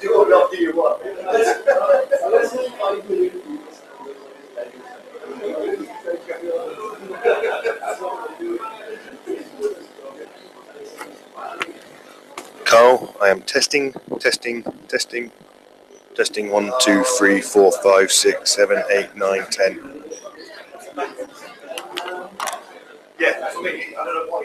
Do or not do you want? Carl, I am testing. 1, 2, 3, 4, 5, 6, 7, 8, 9, 10. Yeah, that's me. I don't know why.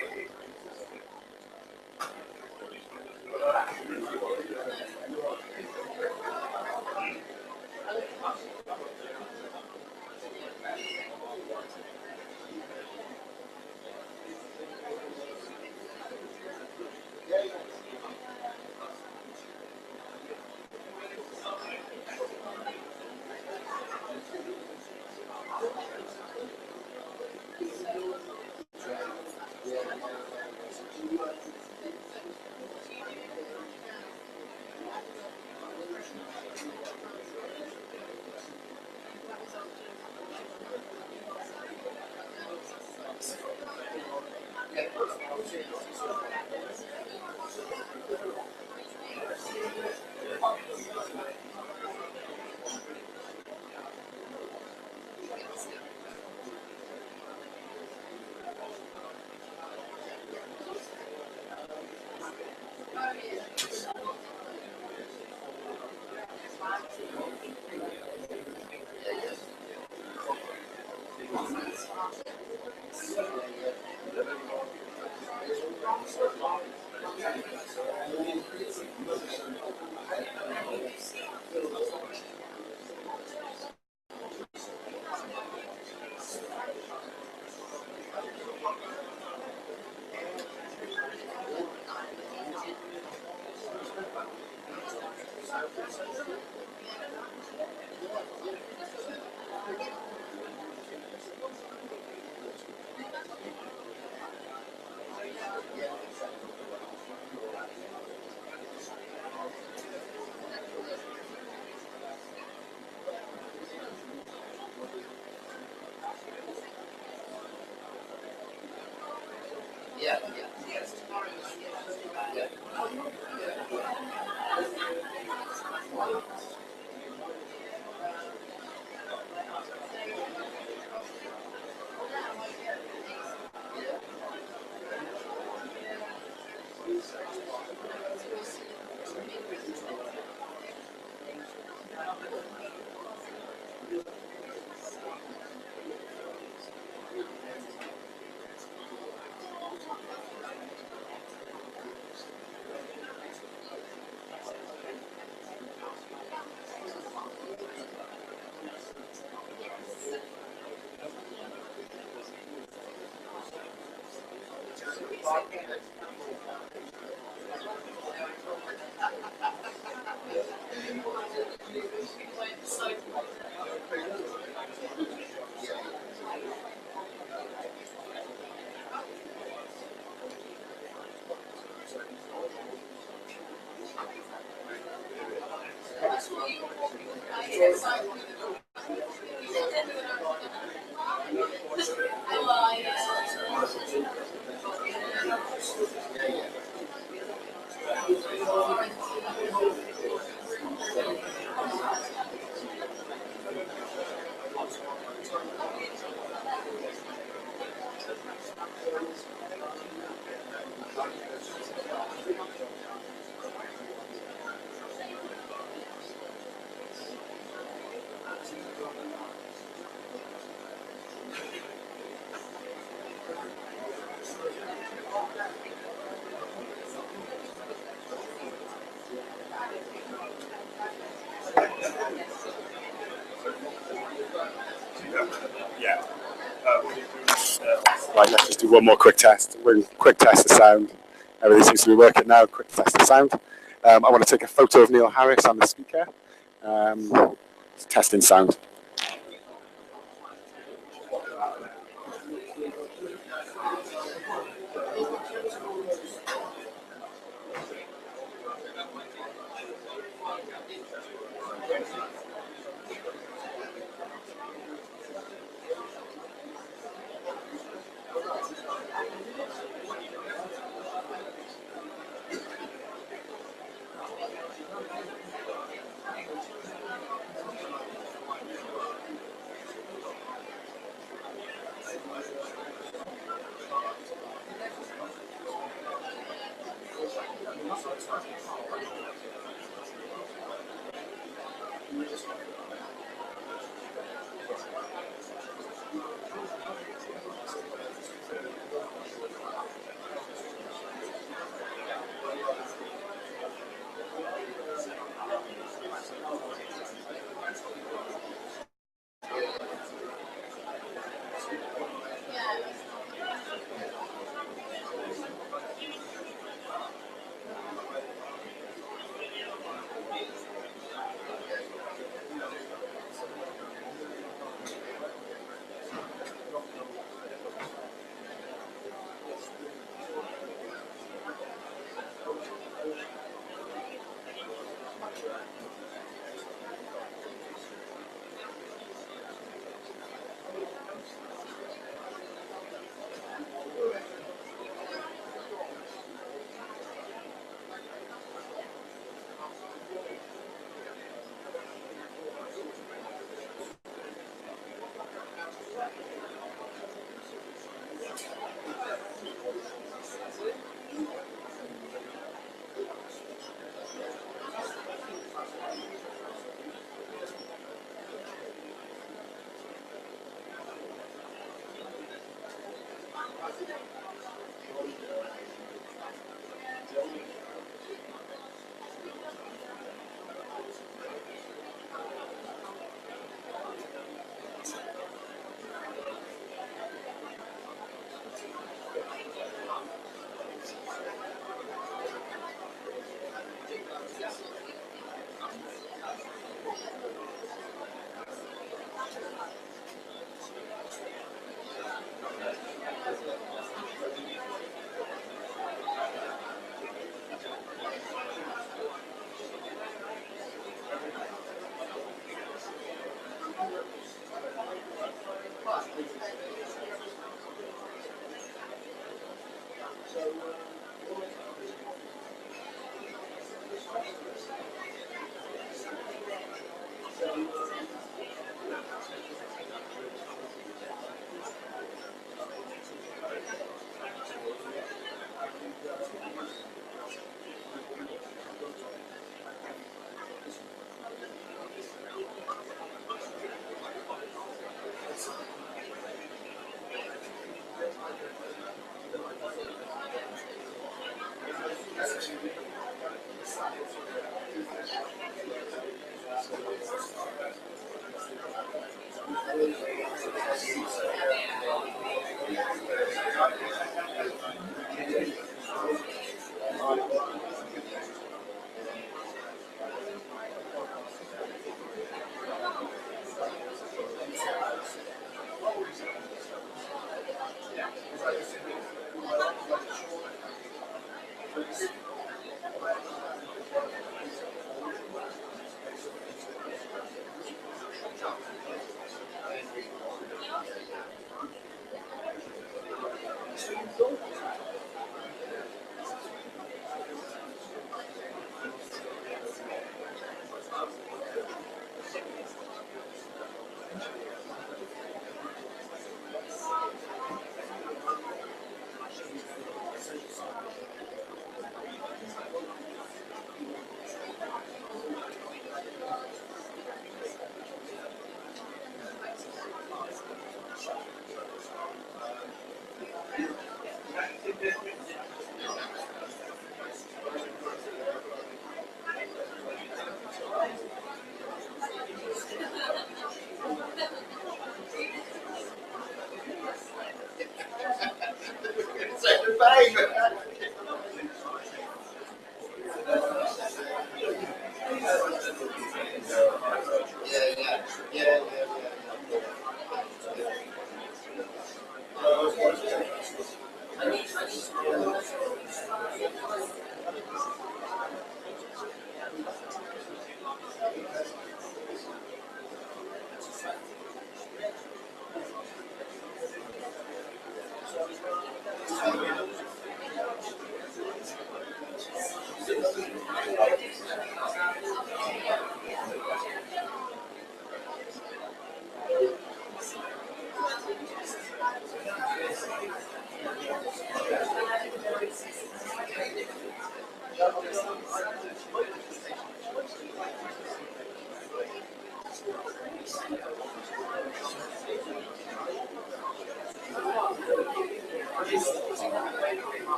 Right, let's just do one more quick test. We'll quick test the sound. Everything seems to be working now. Quick test the sound. I want to take a photo of Neil Harris on the speaker. Testing sound.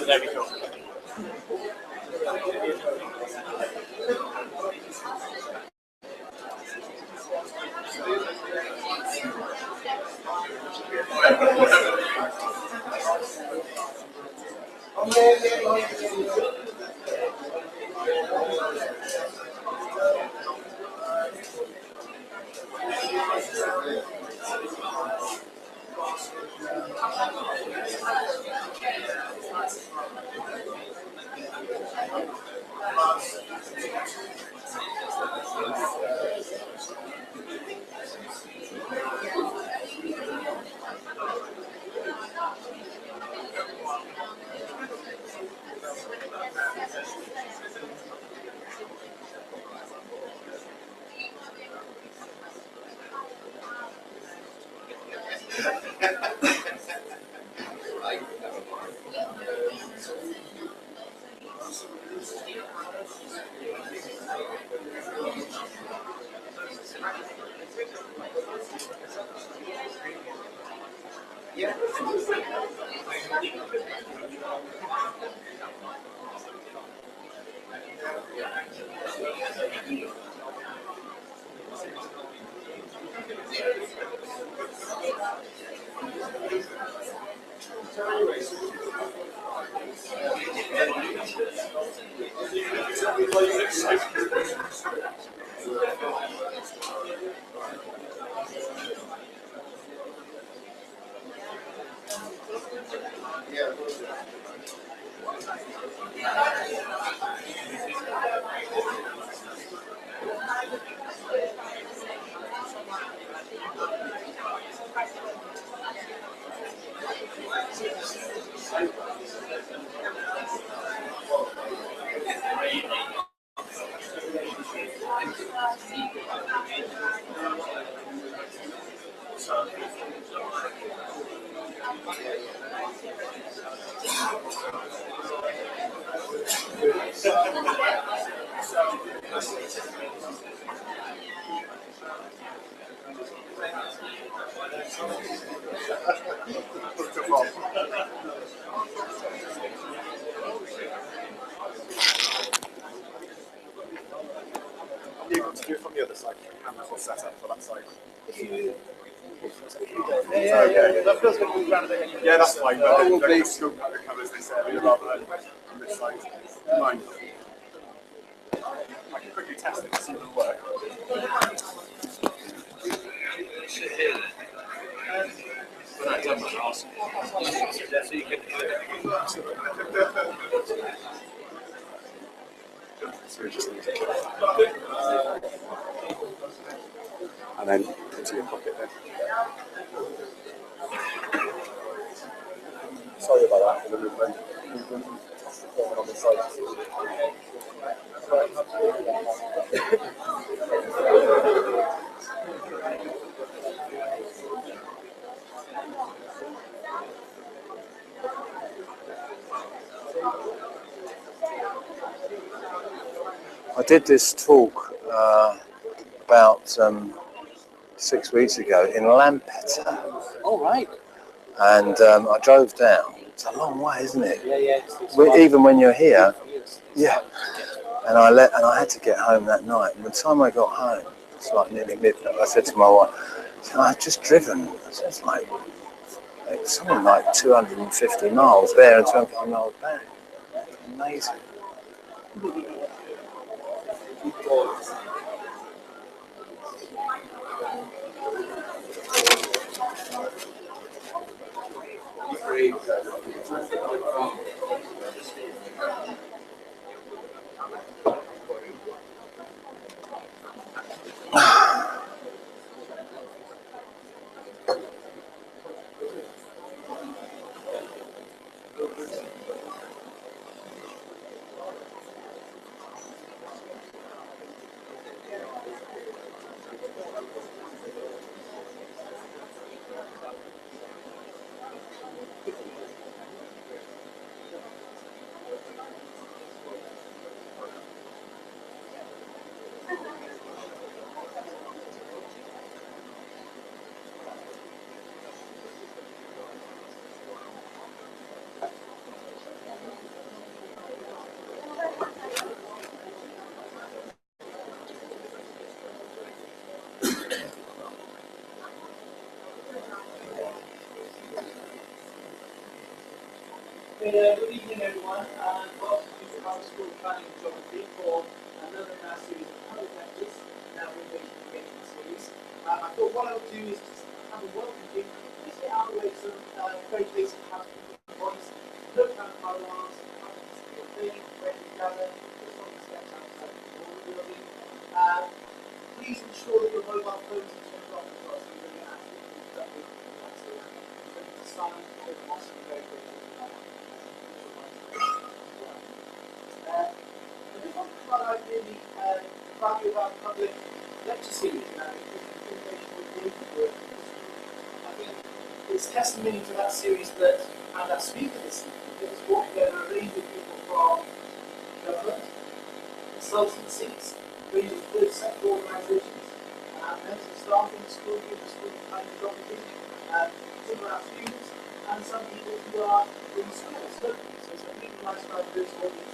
There we go. You want to do it from the other side. Cameras will set up for that side. That feels like we've rounded it. Yeah, that's fine. But then the scope that covers this area rather than on this side. Fine. I can quickly test it to see if it'll work. But I don't want to ask. So you can. So we just need to and then into your pocket then. Sorry about that for the movement. On the side. I did this talk about 6 weeks ago in Lampeter, All right. and I drove down. It's a long way, isn't it? Yeah. Even when you're here, yeah. And I had to get home that night. And by the time I got home, it's like nearly midnight. I said to my wife, "I've just driven." I said, "It's like something like 250 miles there and 250 miles back. Amazing." Good evening, everyone, and welcome to the House School Planning and Geography for another series of public lectures. Now we're going to begin the series. I thought what I would do is just have a welcome drink, just get out of the way some very basic housekeeping points, look at the fire alarms, how to secure thing, where to gather, just on the steps outside the building. Please ensure that your mobile phones are turned off as well, so you're going to absolutely productive. That's the sign of the mosque very quickly. I just want to highlight really the value of our public lecture series now, I think it's testimony to that series that, and our speaker this evening, that has brought together a range of people from government, consultancies, range of third sector organisations, members of staff in the school, in the school planning and geography, some of our students, and some people who are in schools locally. So it's a really nice diverse audience.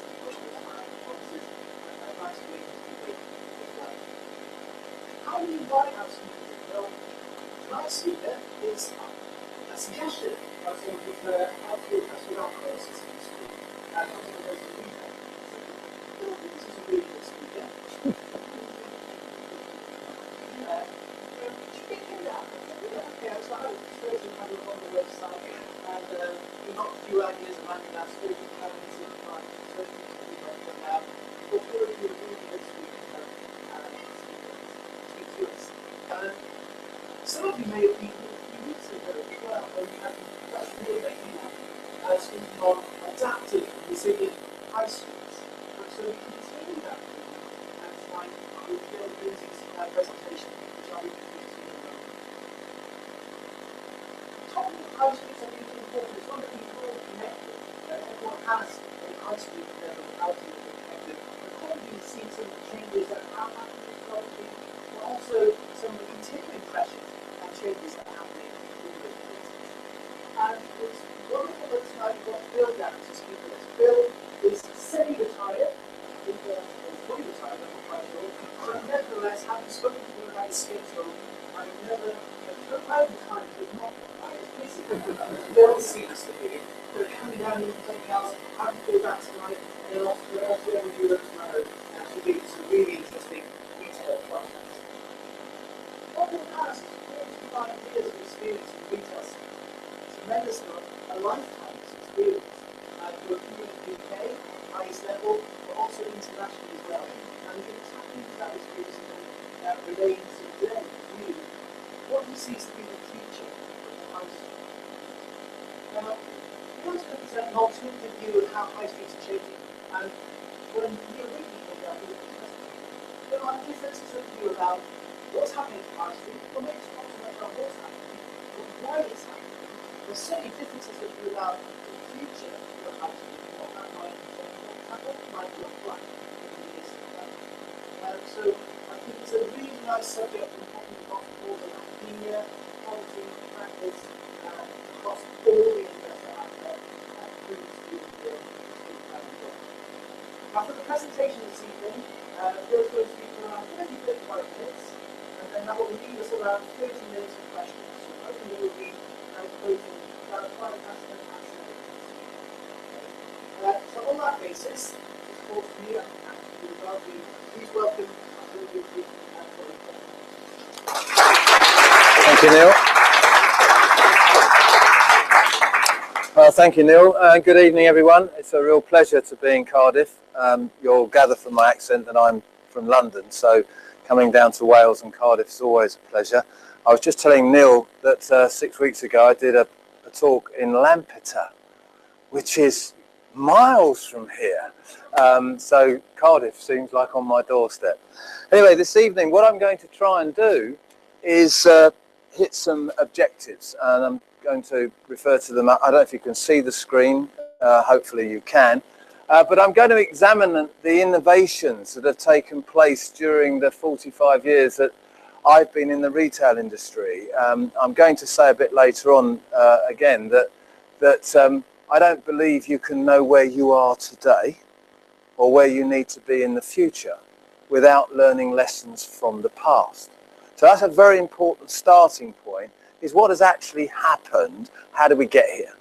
How do you invite our speakers? Well, my speaker is a suggestion of some of the outfield pastoral courses in school. Something that goes to retail. So, this is a really good speaker. Yeah, so I suppose you have a look on the website, and we've got a few ideas of running our school planning and simplifying. So, we'll do a really good speaker. Some of you may have been a few weeks ago as well, when we had that video making speaking on adaptive and resilient high schools. And so we continue that and tonight with Bill Grimsey's presentation, which I'll be introducing to you in a moment. The topic of high schools I think is important. It's one that we've all connected. Everyone has a high school that they're relatively connected. We've probably seen some of the changes that have happened in technology, but also some of the continuing pressures and changes that are happening in the business. And it's wonderful that tonight we've got Bill down to speak with us. Bill is semi-retired, I think fully retired, I'm not quite sure, but nevertheless, having spoken to him about his schedule, I've never But by the time it's not right, it's basically there seems to be, they're coming down into something else, how to do that tonight, and then off to Europe tomorrow, and to be some really interesting retail projects. Over the past 45 years of experience in the retail sector, tremendous amount, a lifetime's experience, working in the UK, highest level, but also internationally as well. And we're going to tap into that experience and relate to today, really, what he sees to be the future of the high street. Now, we want to present an alternative view of how high streets are changing, and when we originally came out with the there are differences of view about what's happening to high street, or maybe it's not so much about what's happening, but why it's happening. There's certainly differences of view about the future of the high street, what that might look like in the years to come. So I think it's a really nice subject for talking about all the academia, policy, practice, across all the areas that I've previously been Now for the presentation this evening, Bill's going to speak for around 30-35 minutes, and then that will leave us around 30 minutes for questions. So hopefully we'll be closing about 5 past 10 past 7. So on that basis, it's called for me, please welcome Thank you, Neil. Thank you, Neil. Good evening, everyone. It's a real pleasure to be in Cardiff. You'll gather from my accent that I'm from London, so coming down to Wales and Cardiff is always a pleasure. I was just telling Neil that 6 weeks ago I did a talk in Lampeter, which is miles from here. So Cardiff seems like on my doorstep. Anyway, this evening what I'm going to try and do is hit some objectives, and I'm going to refer to them. I don't know if you can see the screen, hopefully you can, but I'm going to examine the innovations that have taken place during the 45 years that I've been in the retail industry. I'm going to say a bit later on again that I don't believe you can know where you are today or where you need to be in the future without learning lessons from the past. So that's a very important starting point, is what has actually happened, how do we get here?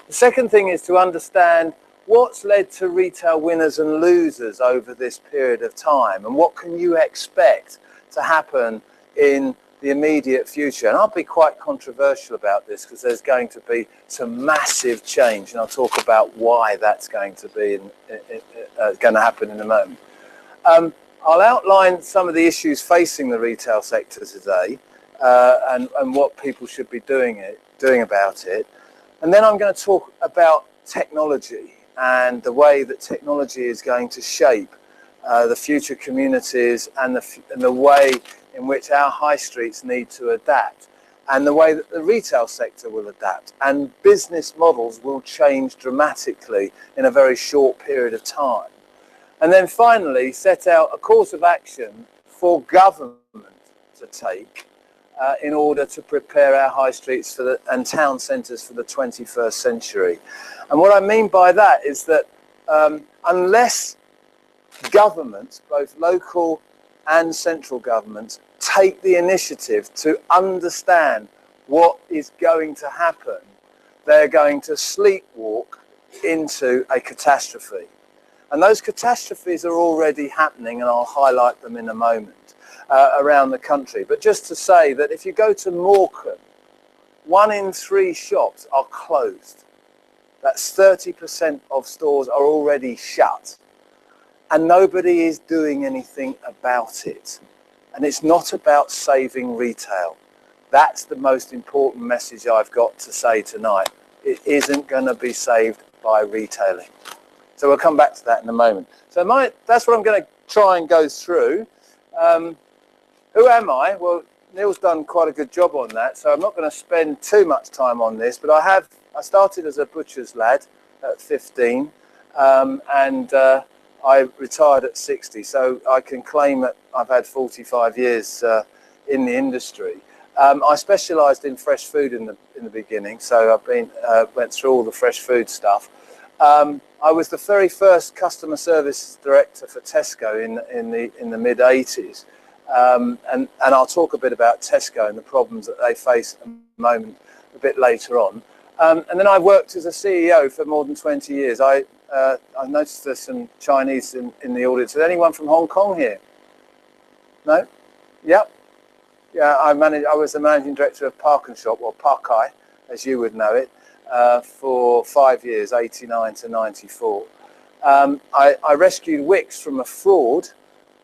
The second thing is to understand what's led to retail winners and losers over this period of time, and what can you expect to happen in the immediate future. And I'll be quite controversial about this because there's going to be some massive change, and I'll talk about why that's going to be going to happen in a moment. I'll outline some of the issues facing the retail sector today, and what people should be doing about it. And then I'm going to talk about technology and the way that technology is going to shape the future communities and the way in which our high streets need to adapt, and the way that the retail sector will adapt, and business models will change dramatically in a very short period of time. And then finally set out a course of action for government to take in order to prepare our high streets and town centres for the 21st century. And what I mean by that is that unless governments, both local and central governments, take the initiative to understand what is going to happen, they're going to sleepwalk into a catastrophe. And those catastrophes are already happening, and I'll highlight them in a moment around the country. But just to say that if you go to Morecambe, 1 in 3 shops are closed. That's 30% of stores are already shut. And nobody is doing anything about it. And it's not about saving retail. That's the most important message I've got to say tonight. It isn't going to be saved by retailing. So we'll come back to that in a moment. So that's what I'm going to try and go through. Who am I? Well, Neil's done quite a good job on that, so I'm not going to spend too much time on this, but I started as a butcher's lad at 15, and I retired at 60, so I can claim that I've had 45 years in the industry. I specialised in fresh food in the beginning, so I've went through all the fresh food stuff. I was the very first customer service director for Tesco in the mid-80s. and I'll talk a bit about Tesco and the problems that they face at the moment a bit later on. And then I worked as a CEO for more than 20 years. I noticed there's some Chinese in the audience. Is anyone from Hong Kong here? No? Yep. Yeah, I was the managing director of ParknShop, or Parkai, as you would know it, for 5 years, 89 to 94. I rescued Wickes from a fraud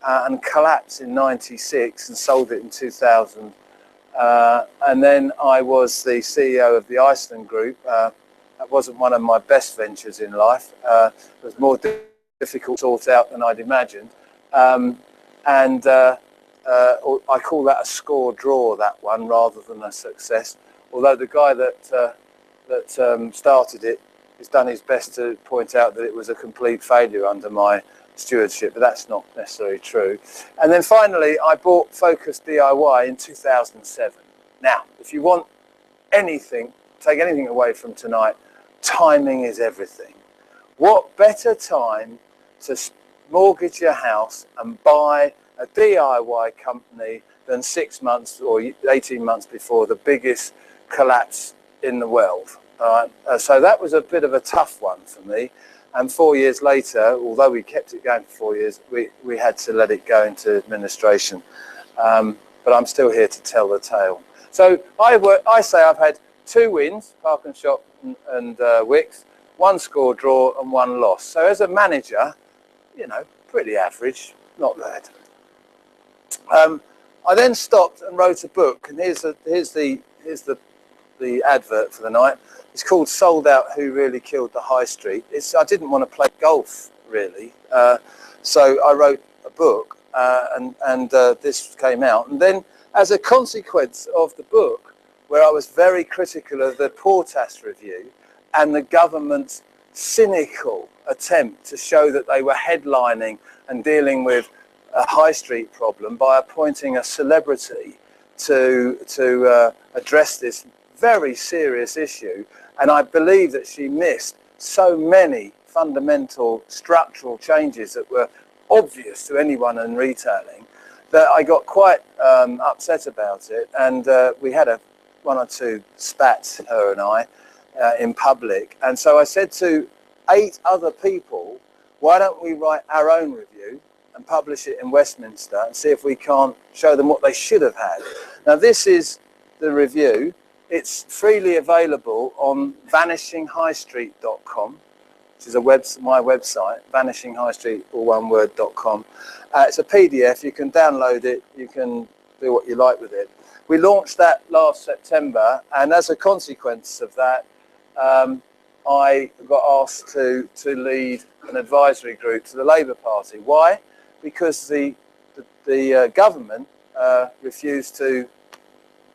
and collapse in 96 and sold it in 2000. And then I was the CEO of the Iceland Group. That wasn't one of my best ventures in life. It was more difficult to sort out than I'd imagined. I call that a score draw, that one, rather than a success. Although the guy that started it has done his best to point out that it was a complete failure under my stewardship, but that's not necessarily true. And then finally, I bought Focus DIY in 2007. Now, if you want anything, take anything away from tonight, timing is everything. What better time to mortgage your house and buy a DIY company than 6 months or 18 months before the biggest collapse in the world? So that was a bit of a tough one for me. And 4 years later, although we kept it going for 4 years, we had to let it go into administration. But I'm still here to tell the tale. So I say I've had 2 wins, ParknShop and Wickes, 1 score draw and 1 loss. So as a manager, you know, pretty average, not bad. I then stopped and wrote a book, and here's the advert for the night. It's called Sold Out, Who Really Killed the High Street. I didn't want to play golf, really. So I wrote a book, and this came out. And then, as a consequence of the book, where I was very critical of the Portas review and the government's cynical attempt to show that they were headlining and dealing with a high street problem by appointing a celebrity to address this very serious issue. And I believe that she missed so many fundamental structural changes that were obvious to anyone in retailing that I got quite upset about it. And we had 1 or 2 spats, her and I, in public. And so I said to 8 other people, why don't we write our own review and publish it in Westminster and see if we can't show them what they should have had. Now this is the review. It's freely available on vanishinghighstreet.com, which is my website, vanishinghighstreet, all one word.com. It's a PDF, you can download it, you can do what you like with it. We launched that last September, and as a consequence of that, I got asked to lead an advisory group to the Labour Party. Why? Because the government refused to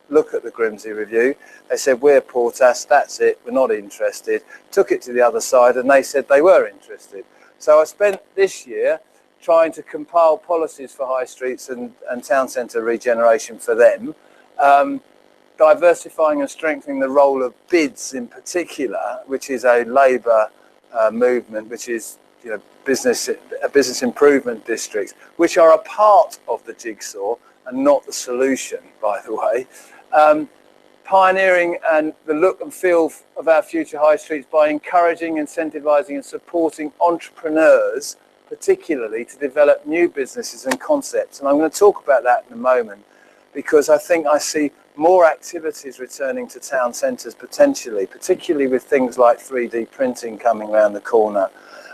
look at the Grimsey review. They said, we're Portas, that's it, we're not interested. Took it to the other side and they said they were interested. So I spent this year trying to compile policies for high streets and town centre regeneration for them, diversifying and strengthening the role of bids in particular, which is a Labour movement, which is, you know, business improvement districts, which are a part of the jigsaw and not the solution, by the way. Pioneering and the look and feel of our future high streets by encouraging, incentivising and supporting entrepreneurs, particularly to develop new businesses and concepts. And I'm going to talk about that in a moment, because I think I see more activities returning to town centres potentially, particularly with things like 3D printing coming around the corner.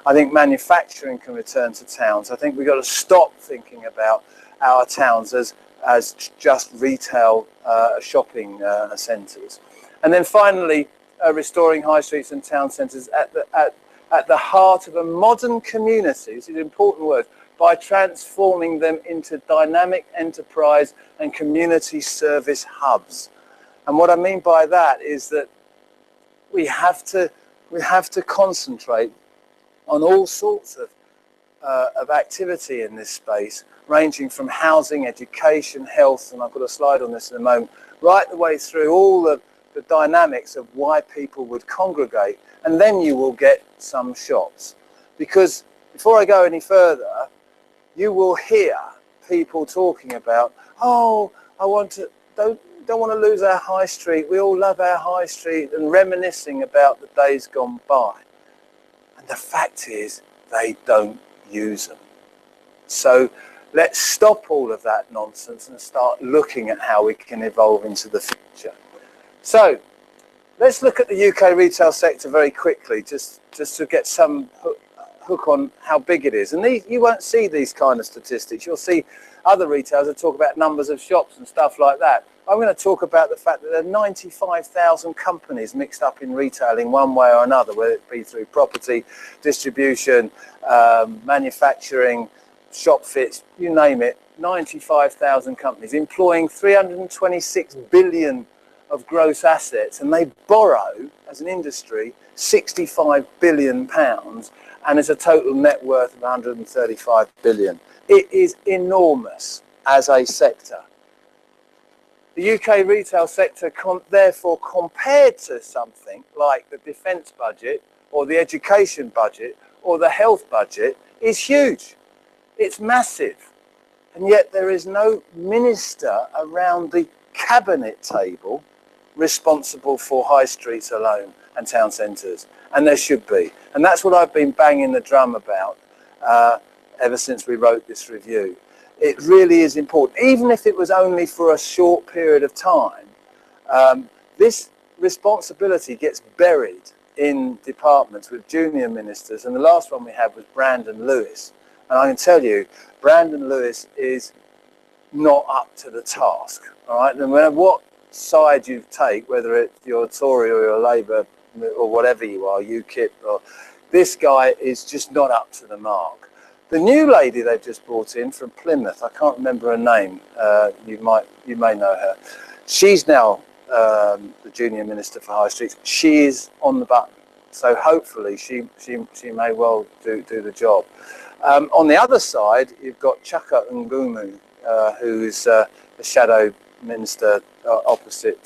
I think manufacturing can return to towns. I think we've got to stop thinking about our towns as just retail shopping centres. And then finally, restoring high streets and town centres at the heart of a modern community, this is an important word, by transforming them into dynamic enterprise and community service hubs. And what I mean by that is that we have to concentrate on all sorts of activity in this space, ranging from housing, education, health, and I've got a slide on this in a moment, right the way through all the dynamics of why people would congregate. And then you will get some shots. Because before I go any further, you will hear people talking about, oh, don't want to lose our high street. We all love our high street, and reminiscing about the days gone by. And the fact is, they don't use them. So let's stop all of that nonsense and start looking at how we can evolve into the future. So let's look at the UK retail sector very quickly, just to get some hook on how big it is. And you won't see these kind of statistics. You'll see other retailers that talk about numbers of shops and stuff like that. I'm going to talk about the fact that there are 95,000 companies mixed up in retailing one way or another, whether it be through property, distribution, manufacturing, shop fits, you name it. 95,000 companies employing 326 billion of gross assets, and they borrow as an industry 65 billion pounds, and there's a total net worth of 135 billion. It is enormous as a sector. The UK retail sector, therefore, compared to something like the defence budget or the education budget or the health budget, is huge. It's massive. And yet there is no minister around the cabinet table responsible for high streets alone and town centres. And there should be. And that's what I've been banging the drum about ever since we wrote this review. It really is important, even if it was only for a short period of time. This responsibility gets buried in departments with junior ministers, and the last one we had was Brandon Lewis. And I can tell you, Brandon Lewis is not up to the task. All right, no matter what side you take, whether it's you're Tory or you're Labour or whatever you are, UKIP, or this guy is just not up to the mark. The new lady they've just brought in from Plymouth, I can't remember her name. You may know her. She's now the junior minister for high streets. She is on the button, so hopefully she may well do the job. On the other side, you've got Chaka Ngumu, who is the shadow minister opposite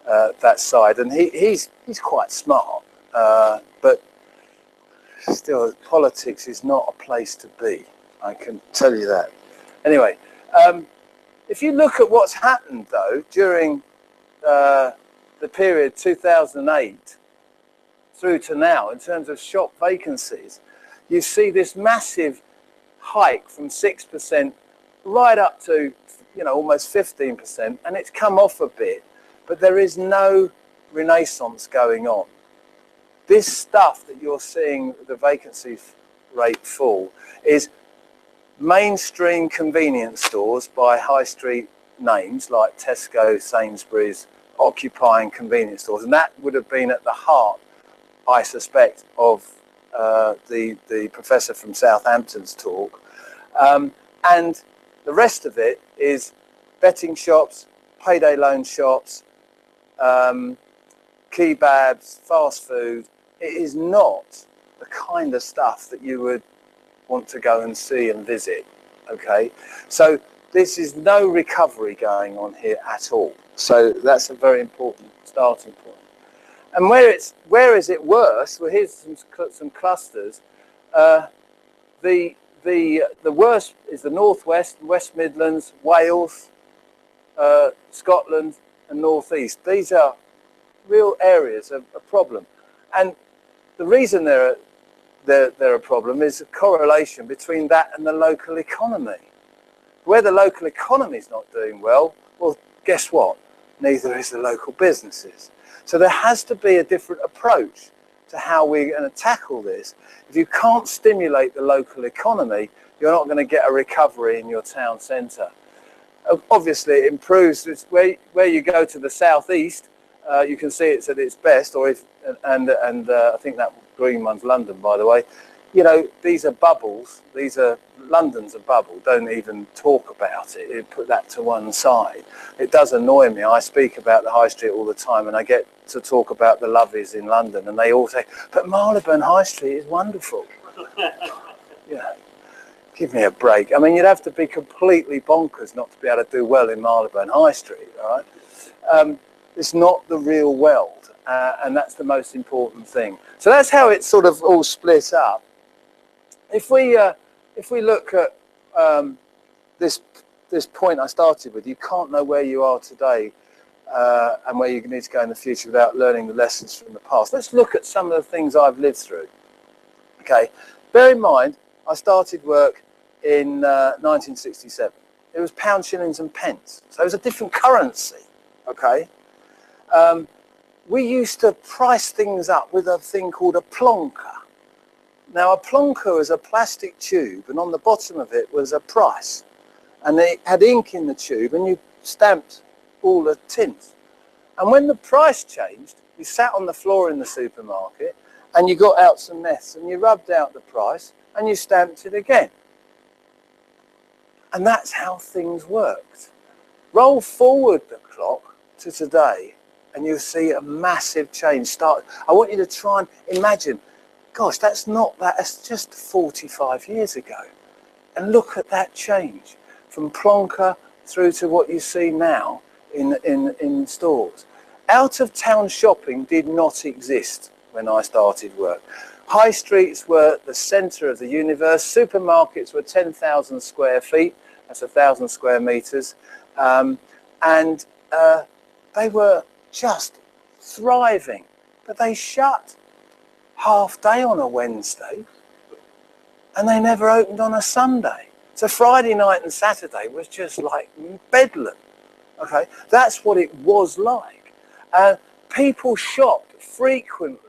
that side, and he's quite smart, but still, politics is not a place to be. I can tell you that. Anyway, if you look at what's happened though during the period 2008 through to now in terms of shop vacancies, you see this massive hike from 6% right up to, you know, almost 15%, and it's come off a bit, but there is no renaissance going on. This stuff that you're seeing the vacancy rate fall is mainstream convenience stores by high street names like Tesco, Sainsbury's, occupying convenience stores, and that would have been at the heart, I suspect, of the professor from Southampton's talk, and the rest of it is betting shops, payday loan shops, kebabs, fast food. It is not the kind of stuff that you would want to go and see and visit. Okay, so this is no recovery going on here at all. So that's a very important starting point. And where is it worse? Well, here's some clusters. The worst is the Northwest, West Midlands, Wales, Scotland, and Northeast. These are real areas of a problem, and the reason they're a problem is a correlation between that and the local economy. Where the local economy is not doing well, guess what? Neither is the local businesses. So there has to be a different approach to how we're going to tackle this. If you can't stimulate the local economy, you're not going to get a recovery in your town centre. Obviously, it improves. It's where you go to the southeast, you can see it's at its best, or I think that green one's London, by the way. You know, these are bubbles. London's a bubble. Don't even talk about it. You put that to one side. It does annoy me. I speak about the high street all the time, and I get to talk about the lovies in London, and they all say, "But Marylebone High Street is wonderful." Yeah, give me a break. I mean, you'd have to be completely bonkers not to be able to do well in Marylebone High Street. All right, it's not the real world, and that's the most important thing. So that's how it's sort of all split up. If we look at this point I started with, you can't know where you are today and where you need to go in the future without learning the lessons from the past. Let's look at some of the things I've lived through. Okay, bear in mind, I started work in 1967. It was pounds, shillings and pence. So it was a different currency, okay? We used to price things up with a thing called a plonker. Now, a plonker was a plastic tube, and on the bottom of it was a price. And it had ink in the tube, and you stamped all the tins. And when the price changed, you sat on the floor in the supermarket, and you got out some meths, and you rubbed out the price, and you stamped it again. And that's how things worked. Roll forward the clock to today, and you'll see a massive change start. I want you to try and imagine, gosh, that's just 45 years ago. And look at that change from plonker through to what you see now in stores. Out of town shopping did not exist when I started work. High streets were the centre of the universe. Supermarkets were 10,000 square feet. That's 1,000 square meters. And they were just thriving. But they shut half day on a Wednesday, and they never opened on a Sunday. So Friday night and Saturday was just like bedlam. Okay, that's what it was like. People shopped frequently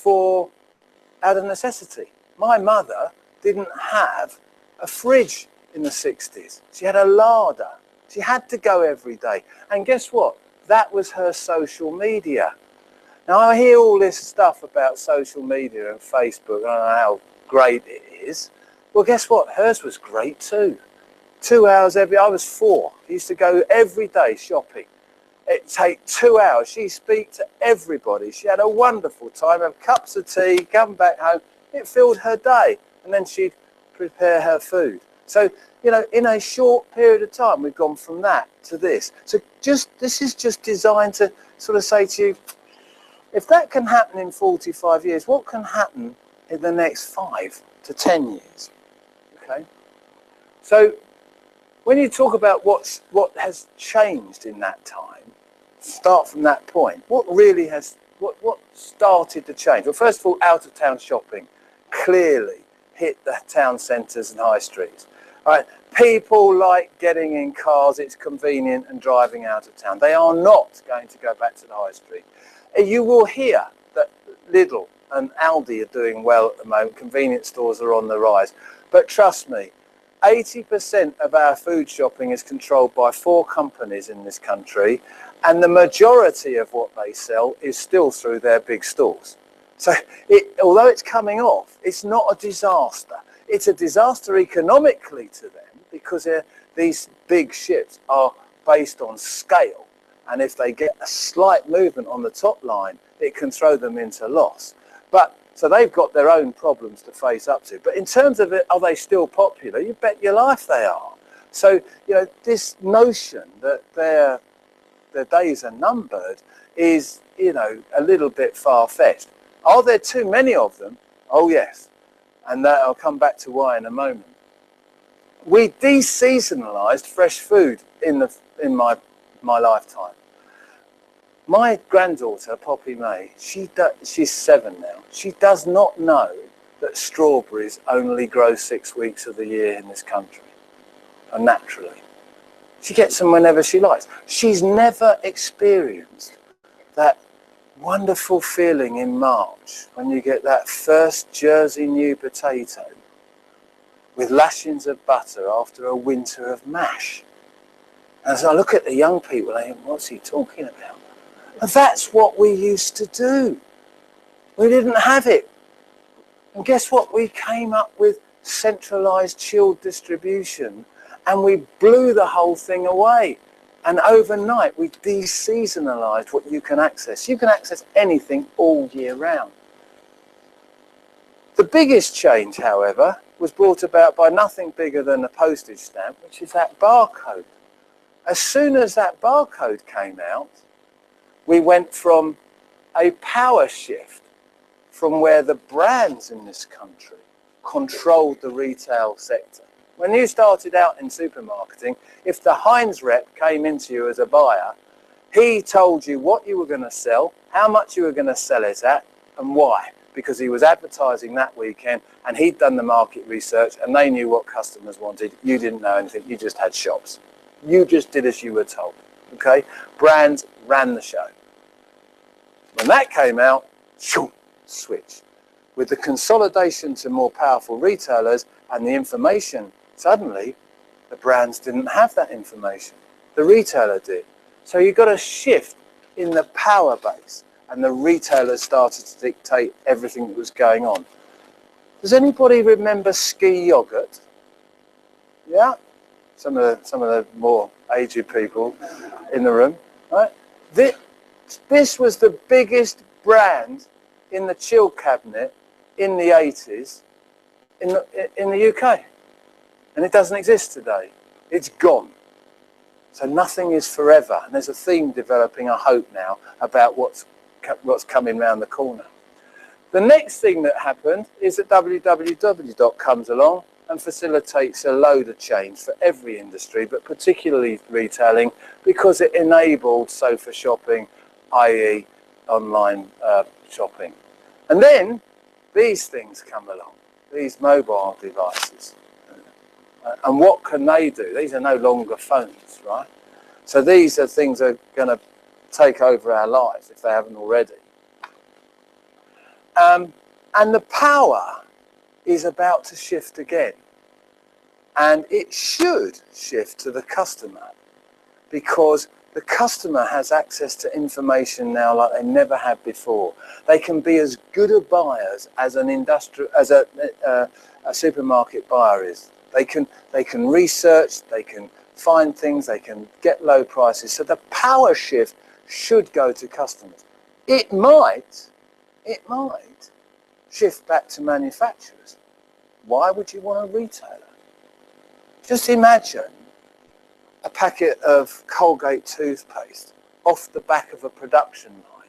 out of necessity. My mother didn't have a fridge in the 60s. She had a larder. She had to go every day. And guess what? That was her social media. Now, I hear all this stuff about social media and Facebook and how great it is. Well, guess what? Hers was great too. 2 hours I was 4. I used to go every day shopping. It'd take 2 hours. She'd speak to everybody. She had a wonderful time, have cups of tea, come back home. It filled her day. And then she'd prepare her food. So, you know, in a short period of time, we've gone from that to this. So this is just designed to sort of say to you, if that can happen in 45 years, what can happen in the next 5 to 10 years? Okay. So when you talk about what has changed in that time, start from that point. What started to change? Well, first of all, out of town shopping clearly hit the town centres and high streets. All right. People like getting in cars, it's convenient, and driving out of town. They are not going to go back to the high street. You will hear that Lidl and Aldi are doing well at the moment. Convenience stores are on the rise. But trust me, 80% of our food shopping is controlled by 4 companies in this country, and the majority of what they sell is still through their big stores. So although it's coming off, it's not a disaster. It's a disaster economically to them because these big ships are based on scale. And if they get a slight movement on the top line, it can throw them into loss. But so they've got their own problems to face up to. But in terms of it, are they still popular? You bet your life they are. So, you know, this notion that their days are numbered is, you know, a little bit far-fetched. Are there too many of them? Oh, yes. And that I'll come back to why in a moment. We de-seasonalised fresh food in my lifetime. My granddaughter, Poppy May, she's 7 now. She does not know that strawberries only grow 6 weeks of the year in this country, naturally. She gets them whenever she likes. She's never experienced that wonderful feeling in March when you get that first Jersey new potato with lashings of butter after a winter of mash. As I look at the young people, I think, what's he talking about? And that's what we used to do. We didn't have it. And guess what? We came up with centralised chilled distribution, and we blew the whole thing away. And overnight, we de-seasonalised what you can access. You can access anything all year round. The biggest change, however, was brought about by nothing bigger than a postage stamp, which is that barcode. As soon as that barcode came out, we went from a power shift from where the brands in this country controlled the retail sector. When you started out in supermarketing, if the Heinz rep came into you as a buyer, he told you what you were going to sell, how much you were going to sell it at, and why. Because he was advertising that weekend, and he'd done the market research, and they knew what customers wanted. You didn't know anything. You just had shops. You just did as you were told. Okay? Brands ran the show. When that came out, shoo, switch. With the consolidation to more powerful retailers and the information, suddenly the brands didn't have that information. The retailer did. So you've got a shift in the power base, and the retailers started to dictate everything that was going on. Does anybody remember ski yogurt? Yeah? Some of the more aged people in the room, right? This was the biggest brand in the chill cabinet in the 80s in the UK, and it doesn't exist today. It's gone. So nothing is forever, and there's a theme developing, I hope now, about what's coming round the corner. The next thing that happened is that www comes along and facilitates a load of change for every industry, but particularly retailing, because it enabled sofa shopping, i.e. online shopping. And then these things come along, these mobile devices. And what can they do? These are no longer phones, right? So these are things that are going to take over our lives if they haven't already. And the power is about to shift again. And it should shift to the customer, because the customer has access to information now like they never had before. They can be as good a buyers as a supermarket buyer is. They can research, they can find things, they can get low prices. So the power shift should go to customers. It might shift back to manufacturers. Why would you want a retailer? Just imagine a packet of Colgate toothpaste off the back of a production line,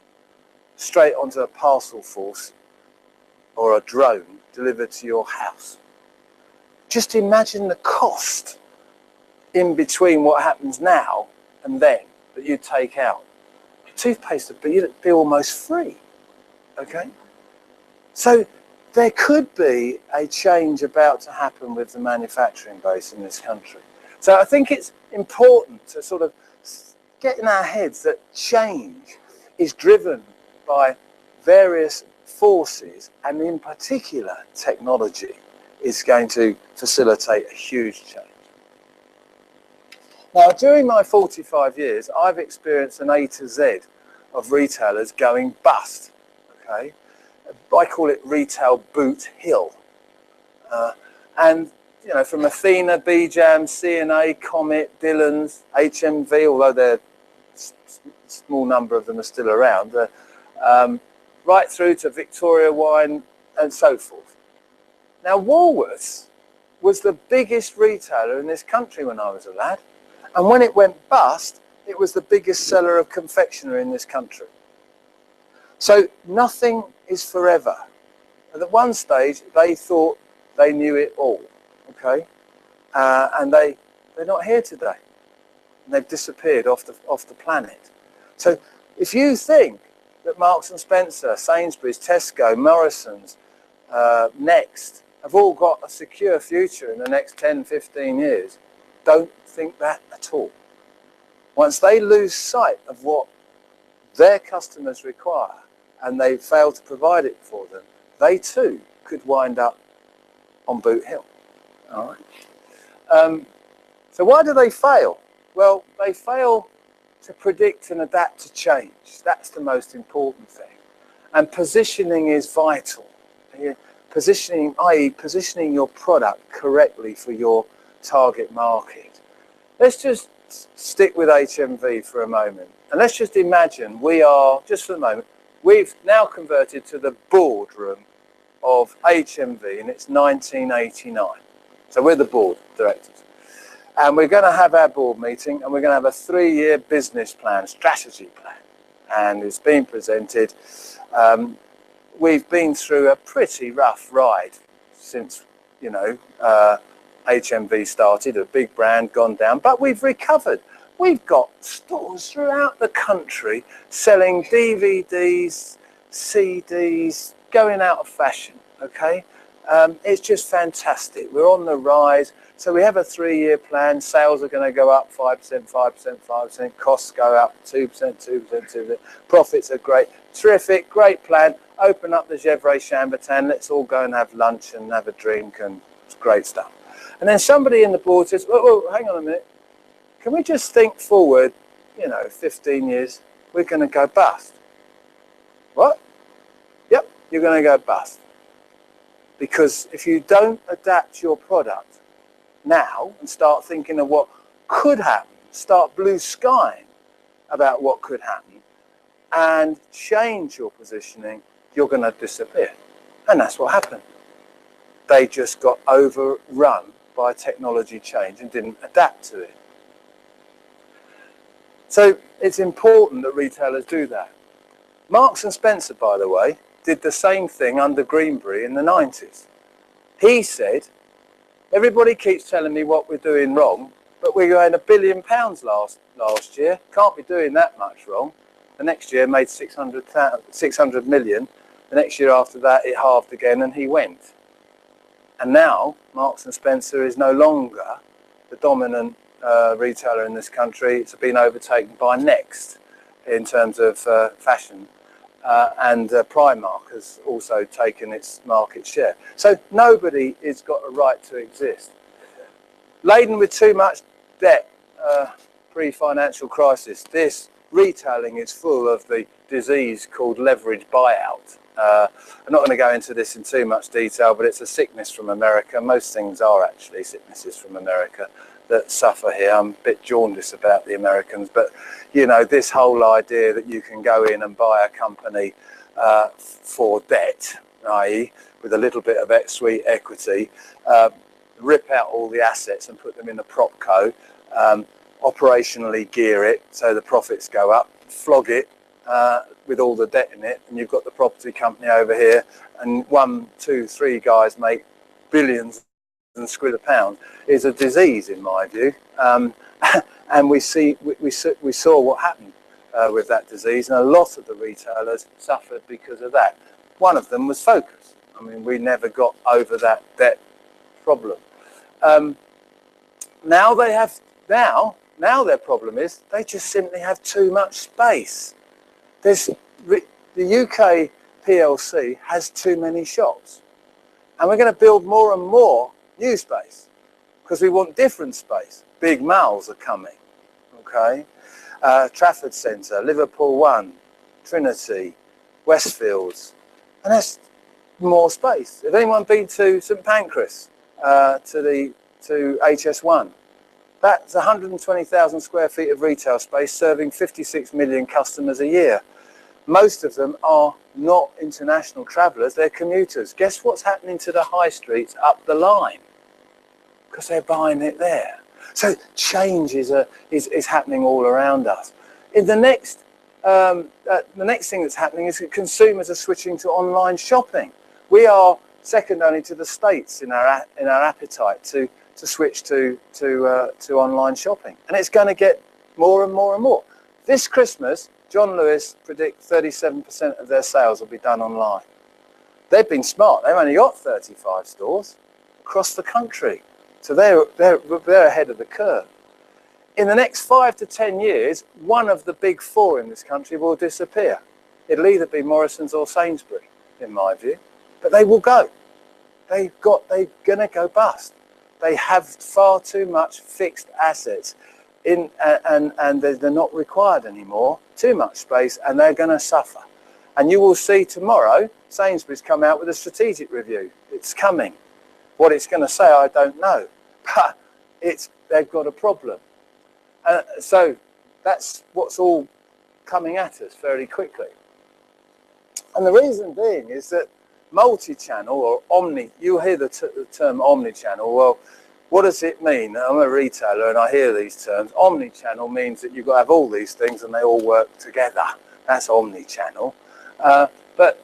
straight onto a parcel force or a drone delivered to your house. Just imagine the cost in between what happens now and then that you take out. Toothpaste would be almost free, okay? So there could be a change about to happen with the manufacturing base in this country. So I think it's important to sort of get in our heads that change is driven by various forces, and in particular technology is going to facilitate a huge change. Now, during my 45 years, I've experienced an A to Z of retailers going bust, okay? I call it retail boot hill. And, you know, from Athena, B-Jam, C&A, Comet, Dillon's, HMV, although they're a small number of them are still around, right through to Victoria Wine and so forth. Now, Woolworths was the biggest retailer in this country when I was a lad. And when it went bust, it was the biggest seller of confectionery in this country. So nothing is forever. And at one stage, they thought they knew it all, okay? And they're not here today. And they've disappeared off the planet. So if you think that Marks and Spencer, Sainsbury's, Tesco, Morrison's, Next have all got a secure future in the next 10, 15 years, don't think that at all. Once they lose sight of what their customers require and they fail to provide it for them, they too could wind up on Boot Hill. All right. So why do they fail? Well, they fail to predict and adapt to change. That's the most important thing. And positioning is vital. Positioning, i.e. positioning your product correctly for your target market. Let's just stick with HMV for a moment. And let's just imagine we are, just for the moment, we've now converted to the boardroom of HMV, and it's 1989. So we're the board directors. And we're going to have our board meeting, and we're going to have a 3-year business plan, strategy plan. And it's been presented. We've been through a pretty rough ride since, you know, HMV started, a big brand, gone down, but we've recovered. We've got stores throughout the country selling DVDs, CDs, going out of fashion, okay? It's just fantastic. We're on the rise. So we have a 3-year plan. Sales are going to go up 5%, 5%, 5%. Costs go up 2%, 2%, 2%. Profits are great. Terrific, great plan. Open up the Gevrey Chambertin. Let's all go and have lunch and have a drink, and it's great stuff. And then somebody in the board says, oh, hang on a minute. Can we just think forward, 15 years, we're going to go bust. What? Yep, you're going to go bust. Because if you don't adapt your product now and start thinking of what could happen, start blue skying about what could happen and change your positioning, you're going to disappear. And that's what happened. They just got overrun by technology change and didn't adapt to it. So it's important that retailers do that. Marks and Spencer, by the way, did the same thing under Greenbury in the 90s. He said, everybody keeps telling me what we're doing wrong, but we're going £1 billion last year. Can't be doing that much wrong. The next year made 600 million. The next year after that, it halved again, and he went. And now, Marks and Spencer is no longer the dominant retailer in this country. It's been overtaken by Next in terms of fashion. And Primark has also taken its market share. So nobody has got a right to exist. Laden with too much debt, pre-financial crisis, this retailing is full of the disease called leverage buyout. I'm not going to go into this in too much detail, but it's a sickness from America. Most things are actually sicknesses from America that suffer here. I'm a bit jaundiced about the Americans, but this whole idea that you can go in and buy a company for debt, i.e. with a little bit of sweet equity, rip out all the assets and put them in a propco, operationally gear it so the profits go up, flog it with all the debt in it, and you've got the property company over here, and 1, 2, 3 guys make billions and squid a pound, is a disease in my view. And we saw what happened with that disease, and a lot of the retailers suffered because of that. One of them was focus. I mean, we never got over that debt problem. Now their problem is they just simply have too much space. The UK PLC has too many shops, and we're going to build more and more new space because we want different space. Big malls are coming, okay? Trafford Centre, Liverpool 1, Trinity, Westfields, and that's more space. Have anyone been to St Pancras, to HS1? That's 120,000 square feet of retail space serving 56 million customers a year. Most of them are not international travellers, they're commuters. Guess what's happening to the high streets up the line? Because they're buying it there. So change is happening all around us. In the next thing that's happening is that consumers are switching to online shopping. We are second only to the States in our appetite to switch to online shopping, and it's going to get more and more and more. This Christmas, John Lewis predicts 37% of their sales will be done online. They've been smart. They've only got 35 stores across the country, so they're ahead of the curve. In the next 5 to 10 years, one of the big 4 in this country will disappear. It'll either be Morrison's or Sainsbury, in my view, but they will go. They're going to go bust. They have far too much fixed assets and they're not required anymore, too much space, and they're going to suffer. And you will see tomorrow, Sainsbury's come out with a strategic review. It's coming. What it's going to say, I don't know, but they've got a problem. So that's what's all coming at us very quickly. And the reason being is that multi-channel or omni, you hear the term omni-channel. Well, what does it mean? I'm a retailer and I hear these terms. Omni-channel means that you've got to have all these things and they all work together. That's omni-channel. But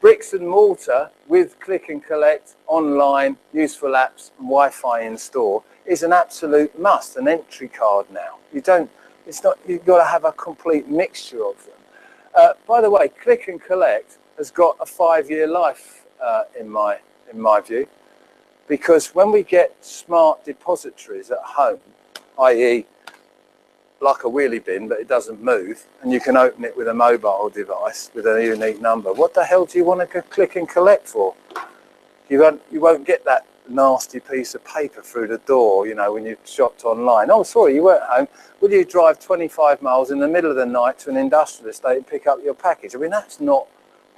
Bricks and mortar with click and collect, online, useful apps and Wi-Fi in store is an absolute must, an entry card now. You've got to have a complete mixture of them. By the way, click and collect has got a 5-year life in my view, because when we get smart depositories at home, i.e. like a wheelie bin, but it doesn't move, and you can open it with a mobile device with a unique number. What the hell do you want to click and collect for? You won't get that nasty piece of paper through the door, you know, when you've shopped online. Oh, sorry, you weren't home. Will you drive 25 miles in the middle of the night to an industrial estate and pick up your package? I mean, that's not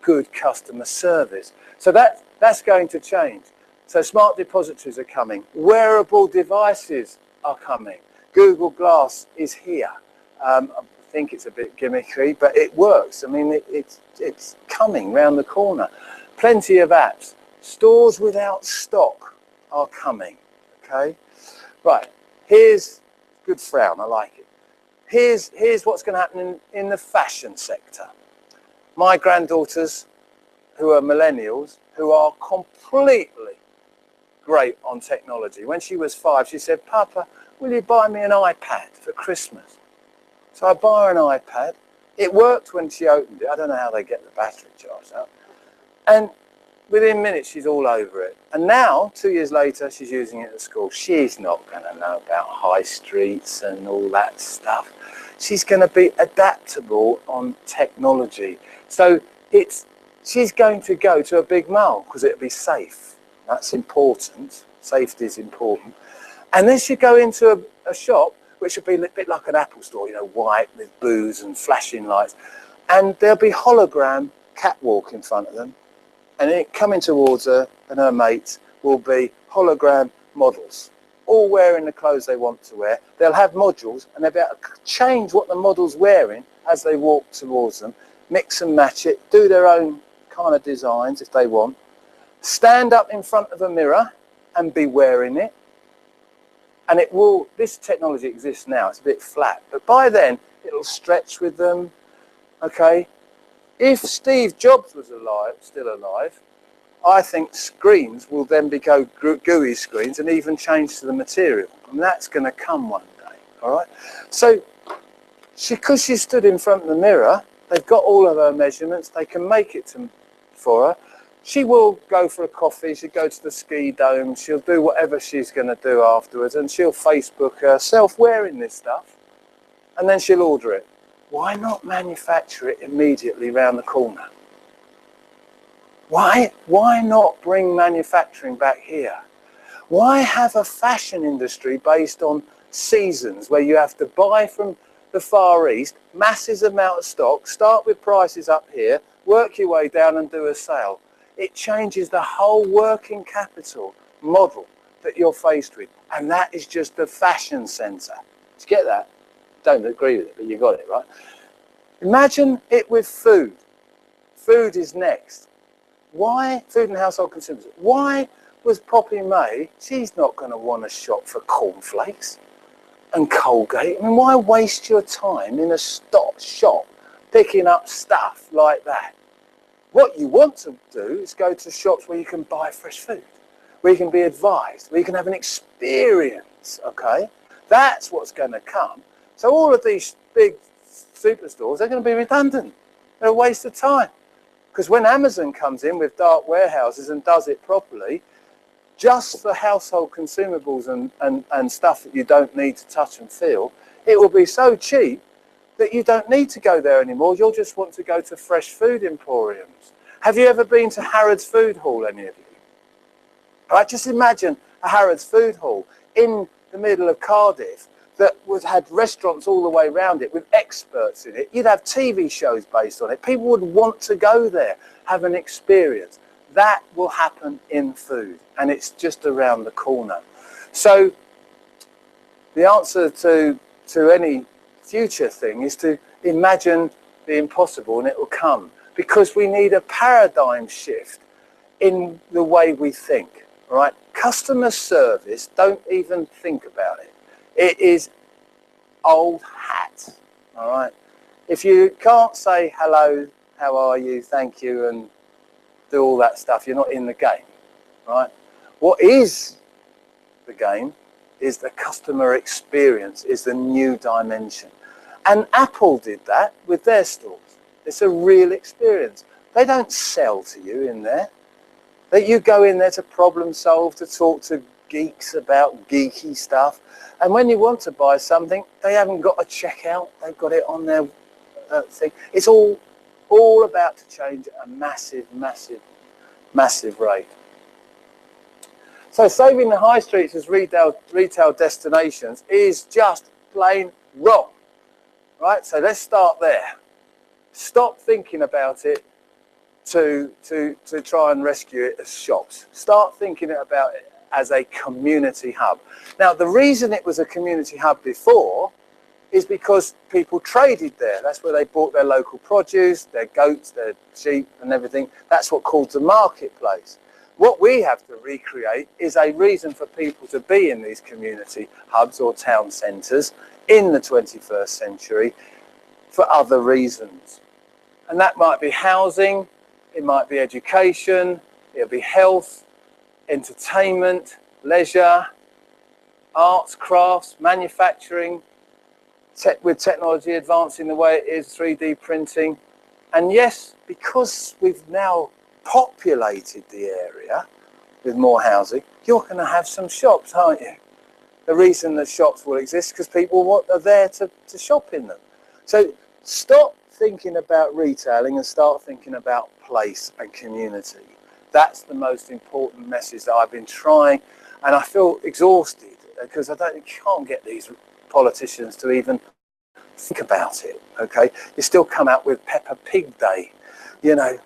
good customer service. So that's going to change. So smart depositories are coming. Wearable devices are coming. Google Glass is here. I think it's a bit gimmicky, but it works. I mean, it's coming round the corner. Plenty of apps. Stores without stock are coming. Okay, right. Here's good frown. I like it. Here's what's going to happen in the fashion sector. My granddaughters, who are millennials, who are completely great on technology. When she was 5, she said, "Papa, will you buy me an iPad for Christmas?" So I buy her an iPad. It worked when she opened it. I don't know how they get the battery charged up. And within minutes, she's all over it. And now, 2 years later, she's using it at school. She's not going to know about high streets and all that stuff. She's going to be adaptable on technology. So she's going to go to a big mall because it'll be safe. That's important. Safety is important. And then she'll go into a shop, which will be a bit like an Apple store, you know, white with booths and flashing lights. And there'll be hologram catwalk in front of them. And it coming towards her and her mates will be hologram models, all wearing the clothes they want to wear. They'll have modules and they'll be able to change what the model's wearing as they walk towards them, mix and match it, do their own kind of designs if they want, stand up in front of a mirror and be wearing it. And this technology exists now, it's a bit flat, but by then it'll stretch with them, okay? If Steve Jobs was still alive, I think screens will then go GUI screens and even change to the material. And that's going to come one day, all right? So, because she stood in front of the mirror, they've got all of her measurements, they can make it for her. She will go for a coffee, she'll go to the ski dome, she'll do whatever she's going to do afterwards, and she'll Facebook herself wearing this stuff, and then she'll order it. Why not manufacture it immediately round the corner? Why not bring manufacturing back here? Why have a fashion industry based on seasons where you have to buy from the Far East, massive amount of stock, start with prices up here, work your way down and do a sale? It changes the whole working capital model that you're faced with. And that is just the fashion centre. Did you get that? Don't agree with it, but you got it, right? Imagine it with food. Food is next. Why? Food and household consumables. Why was Poppy May, she's not going to want to shop for cornflakes and Colgate. I mean, why waste your time in a shop picking up stuff like that? What you want to do is go to shops where you can buy fresh food, where you can be advised, where you can have an experience, okay? That's what's going to come. So all of these big superstores, they're going to be redundant. They're a waste of time. Because when Amazon comes in with dark warehouses and does it properly, just for household consumables and stuff that you don't need to touch and feel, it will be so cheap that you don't need to go there anymore. You'll just want to go to fresh food emporiums. Have you ever been to Harrods Food Hall, any of you? All right, just imagine a Harrods Food Hall in the middle of Cardiff that had restaurants all the way around it with experts in it. You'd have TV shows based on it. People would want to go there, have an experience. That will happen in food, and it's just around the corner. So the answer to any future thing is to imagine the impossible, and it will come, because we need a paradigm shift in the way we think. Right? Customer service, don't even think about it. It is old hat. All right. If you can't say hello, how are you, thank you, and do all that stuff, you're not in the game, right? What is the game is the customer experience, is the new dimension. And Apple did that with their stores. It's a real experience. They don't sell to you in there. That you go in there to problem solve, to talk to geeks about geeky stuff. And when you want to buy something, they haven't got a checkout. They've got it on their thing. It's all about to change at a massive, massive, massive rate. So saving the high streets as retail destinations is just plain wrong, right? So let's start there. Stop thinking about it to try and rescue it as shops. Start thinking about it as a community hub. Now, the reason it was a community hub before is because people traded there. That's where they bought their local produce, their goats, their sheep and everything. That's what called the marketplace. What we have to recreate is a reason for people to be in these community hubs or town centres in the 21st century for other reasons. And that might be housing, it might be education, it'll be health, entertainment, leisure, arts, crafts, manufacturing, with technology advancing the way it is, 3D printing. And yes, because we've now populated the area with more housing, you're going to have some shops, aren't you? The reason that shops will exist is because people are there to shop in them. So stop thinking about retailing and start thinking about place and community. That's the most important message that I've been trying, and I feel exhausted because you can't get these politicians to even think about it, okay? You still come out with Peppa Pig Day, you know,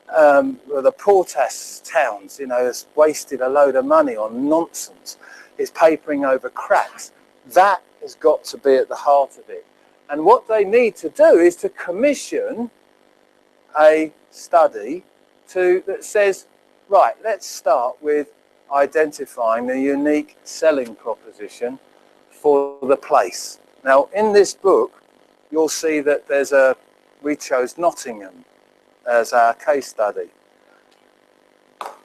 the Portas towns, you know, has wasted a load of money on nonsense. It's papering over cracks. That has got to be at the heart of it. And what they need to do is to commission a study that says, right, let's start with identifying the unique selling proposition for the place. Now, in this book, you'll see that we chose Nottingham as our case study.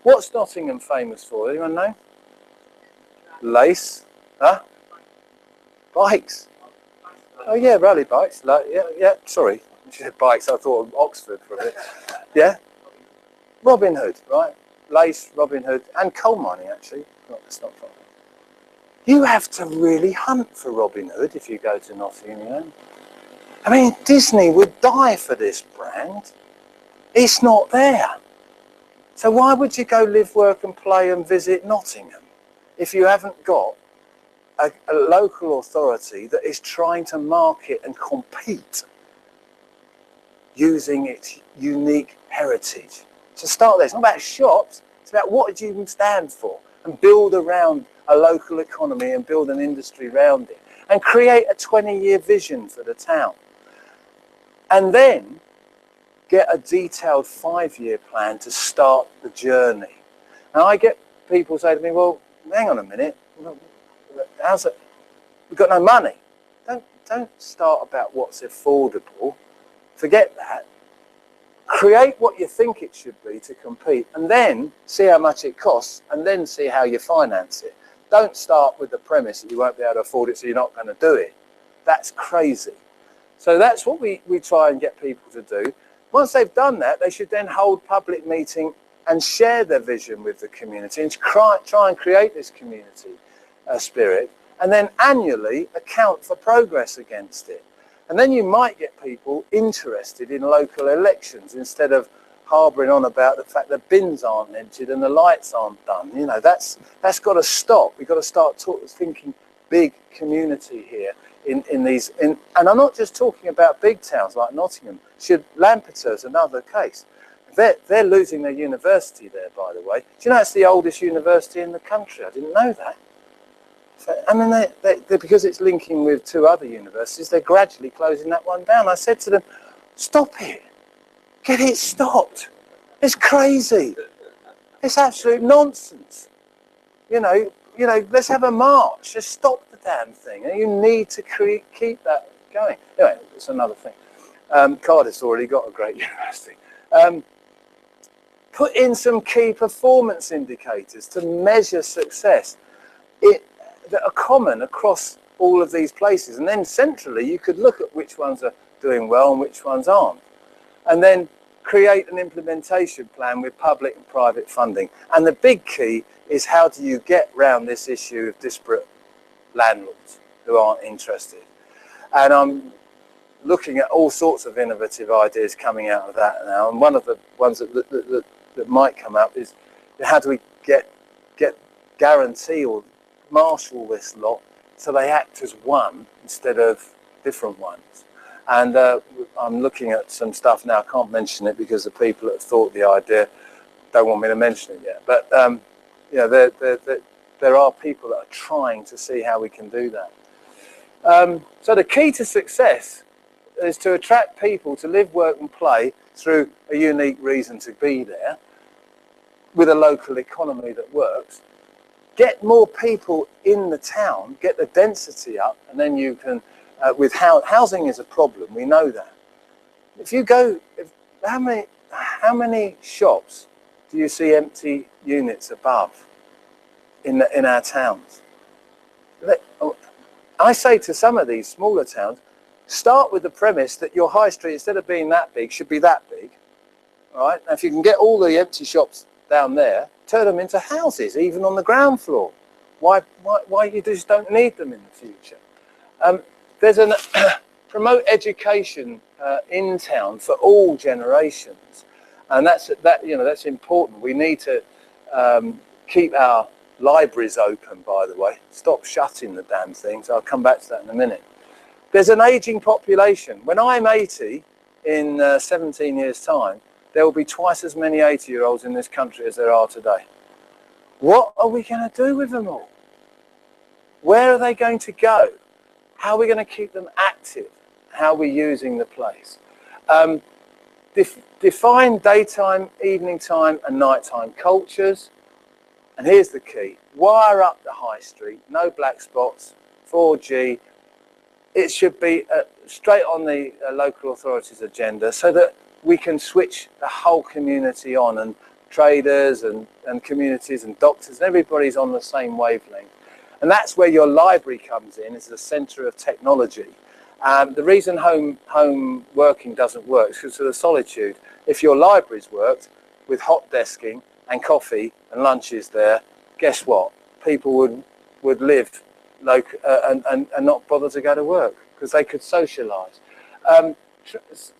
What's Nottingham famous for? Anyone know? Lace? Huh? Bikes. Oh yeah, rally bikes. Yeah, sorry. She said bikes, I thought of Oxford for a bit. Yeah? Robin Hood, right? Lace, Robin Hood, and coal mining actually. That's not far. You have to really hunt for Robin Hood if you go to Nottingham, you know? I mean, Disney would die for this brand. It's not there. So why would you go live, work and play and visit Nottingham if you haven't got a local authority that is trying to market and compete using its unique heritage? So start there. It's not about shops, it's about what do you stand for, and build around a local economy and build an industry around it and create a 20-year vision for the town. And then get a detailed 5-year plan to start the journey. Now I get people say to me, well, hang on a minute, how's it? We've got no money. Don't start about what's affordable. Forget that. Create what you think it should be to compete and then see how much it costs and then see how you finance it. Don't start with the premise that you won't be able to afford it so you're not going to do it. That's crazy. So that's what we try and get people to do. Once they've done that, they should then hold public meeting and share their vision with the community and try and create this community spirit, and then annually account for progress against it. And then you might get people interested in local elections instead of harbouring on about the fact that bins aren't emptied and the lights aren't done. You know, that's got to stop. We've got to start thinking big community here in these. And I'm not just talking about big towns like Nottingham. Lampeter's another case. They're losing their university there, by the way. Do you know it's the oldest university in the country? I didn't know that. So, I mean, because it's linking with 2 other universities, they're gradually closing that one down. I said to them, stop it. Get it stopped. It's crazy. It's absolute nonsense. You know, let's have a march. Just stop the damn thing. And you need to keep that going. Anyway, it's another thing. Cardiff's already got a great university. Put in some key performance indicators to measure success that are common across all of these places. And then centrally, you could look at which ones are doing well and which ones aren't. And then create an implementation plan with public and private funding. And the big key is, how do you get round this issue of disparate landlords who aren't interested? And I'm looking at all sorts of innovative ideas coming out of that now. And one of the ones that might come up is, how do we get guarantee or marshal this lot so they act as one instead of different ones? And I'm looking at some stuff now. I can't mention it because the people that have thought the idea don't want me to mention it yet. But you know, there are people that are trying to see how we can do that. So the key to success is to attract people to live, work and play through a unique reason to be there, with a local economy that works. Get more people in the town, get the density up, and then you can, with housing is a problem, we know that. If you go, how many shops do you see empty units above in our towns? I say to some of these smaller towns, start with the premise that your high street, instead of being that big, should be that big. All right? Now, if you can get all the empty shops down there, turn them into houses, even on the ground floor. Why you just don't need them in the future? There's an promote education in town for all generations, and that's important. We need to keep our libraries open, by the way. Stop shutting the damn things. I'll come back to that in a minute. There's an ageing population. When I'm 80 in 17 years' time, there will be twice as many 80-year-olds in this country as there are today. What are we going to do with them all? Where are they going to go? How are we going to keep them active? How are we using the place? Define daytime, evening time and nighttime cultures. And here's the key. Wire up the high street, no black spots, 4G. It should be straight on the local authorities' agenda so that we can switch the whole community on, and traders and communities and doctors, and everybody's on the same wavelength. And that's where your library comes in, as the centre of technology. The reason home working doesn't work is because of the solitude. If your libraries worked with hot desking and coffee and lunches there, guess what? People would live and not bother to go to work because they could socialise.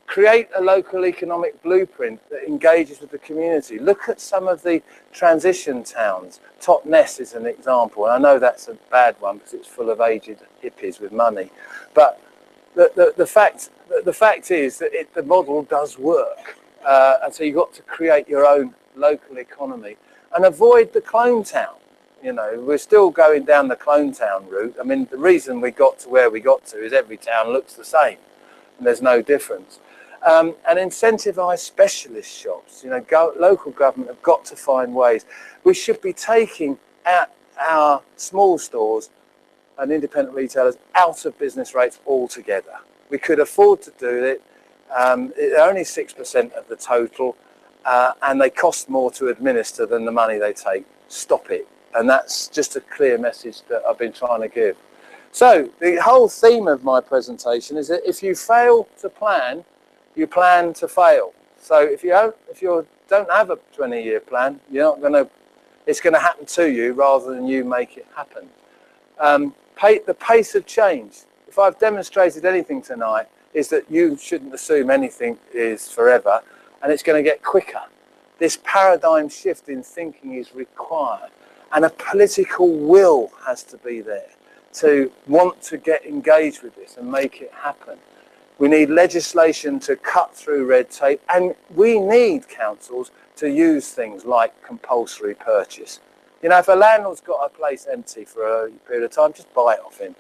Create a local economic blueprint that engages with the community. Look at some of the transition towns. Totnes is an example, and I know that's a bad one because it's full of aged hippies with money. But the fact is that the model does work, and so you've got to create your own local economy and avoid the clone town. You know, we're still going down the clone town route. I mean, the reason we got to where we got to is every town looks the same. And there's no difference. And incentivise specialist shops. You know, local government have got to find ways. We should be taking our small stores and independent retailers out of business rates altogether. We could afford to do it. They're only 6% of the total, and they cost more to administer than the money they take. Stop it. And that's just a clear message that I've been trying to give. So the whole theme of my presentation is that if you fail to plan, you plan to fail. So if you don't have a 20-year plan, it's going to happen to you rather than you make it happen. The pace of change. If I've demonstrated anything tonight, is that you shouldn't assume anything is forever, and it's going to get quicker. This paradigm shift in thinking is required, and a political will has to be there to want to get engaged with this and make it happen. We need legislation to cut through red tape, and we need councils to use things like compulsory purchase. You know, if a landlord's got a place empty for a period of time, just buy it off him.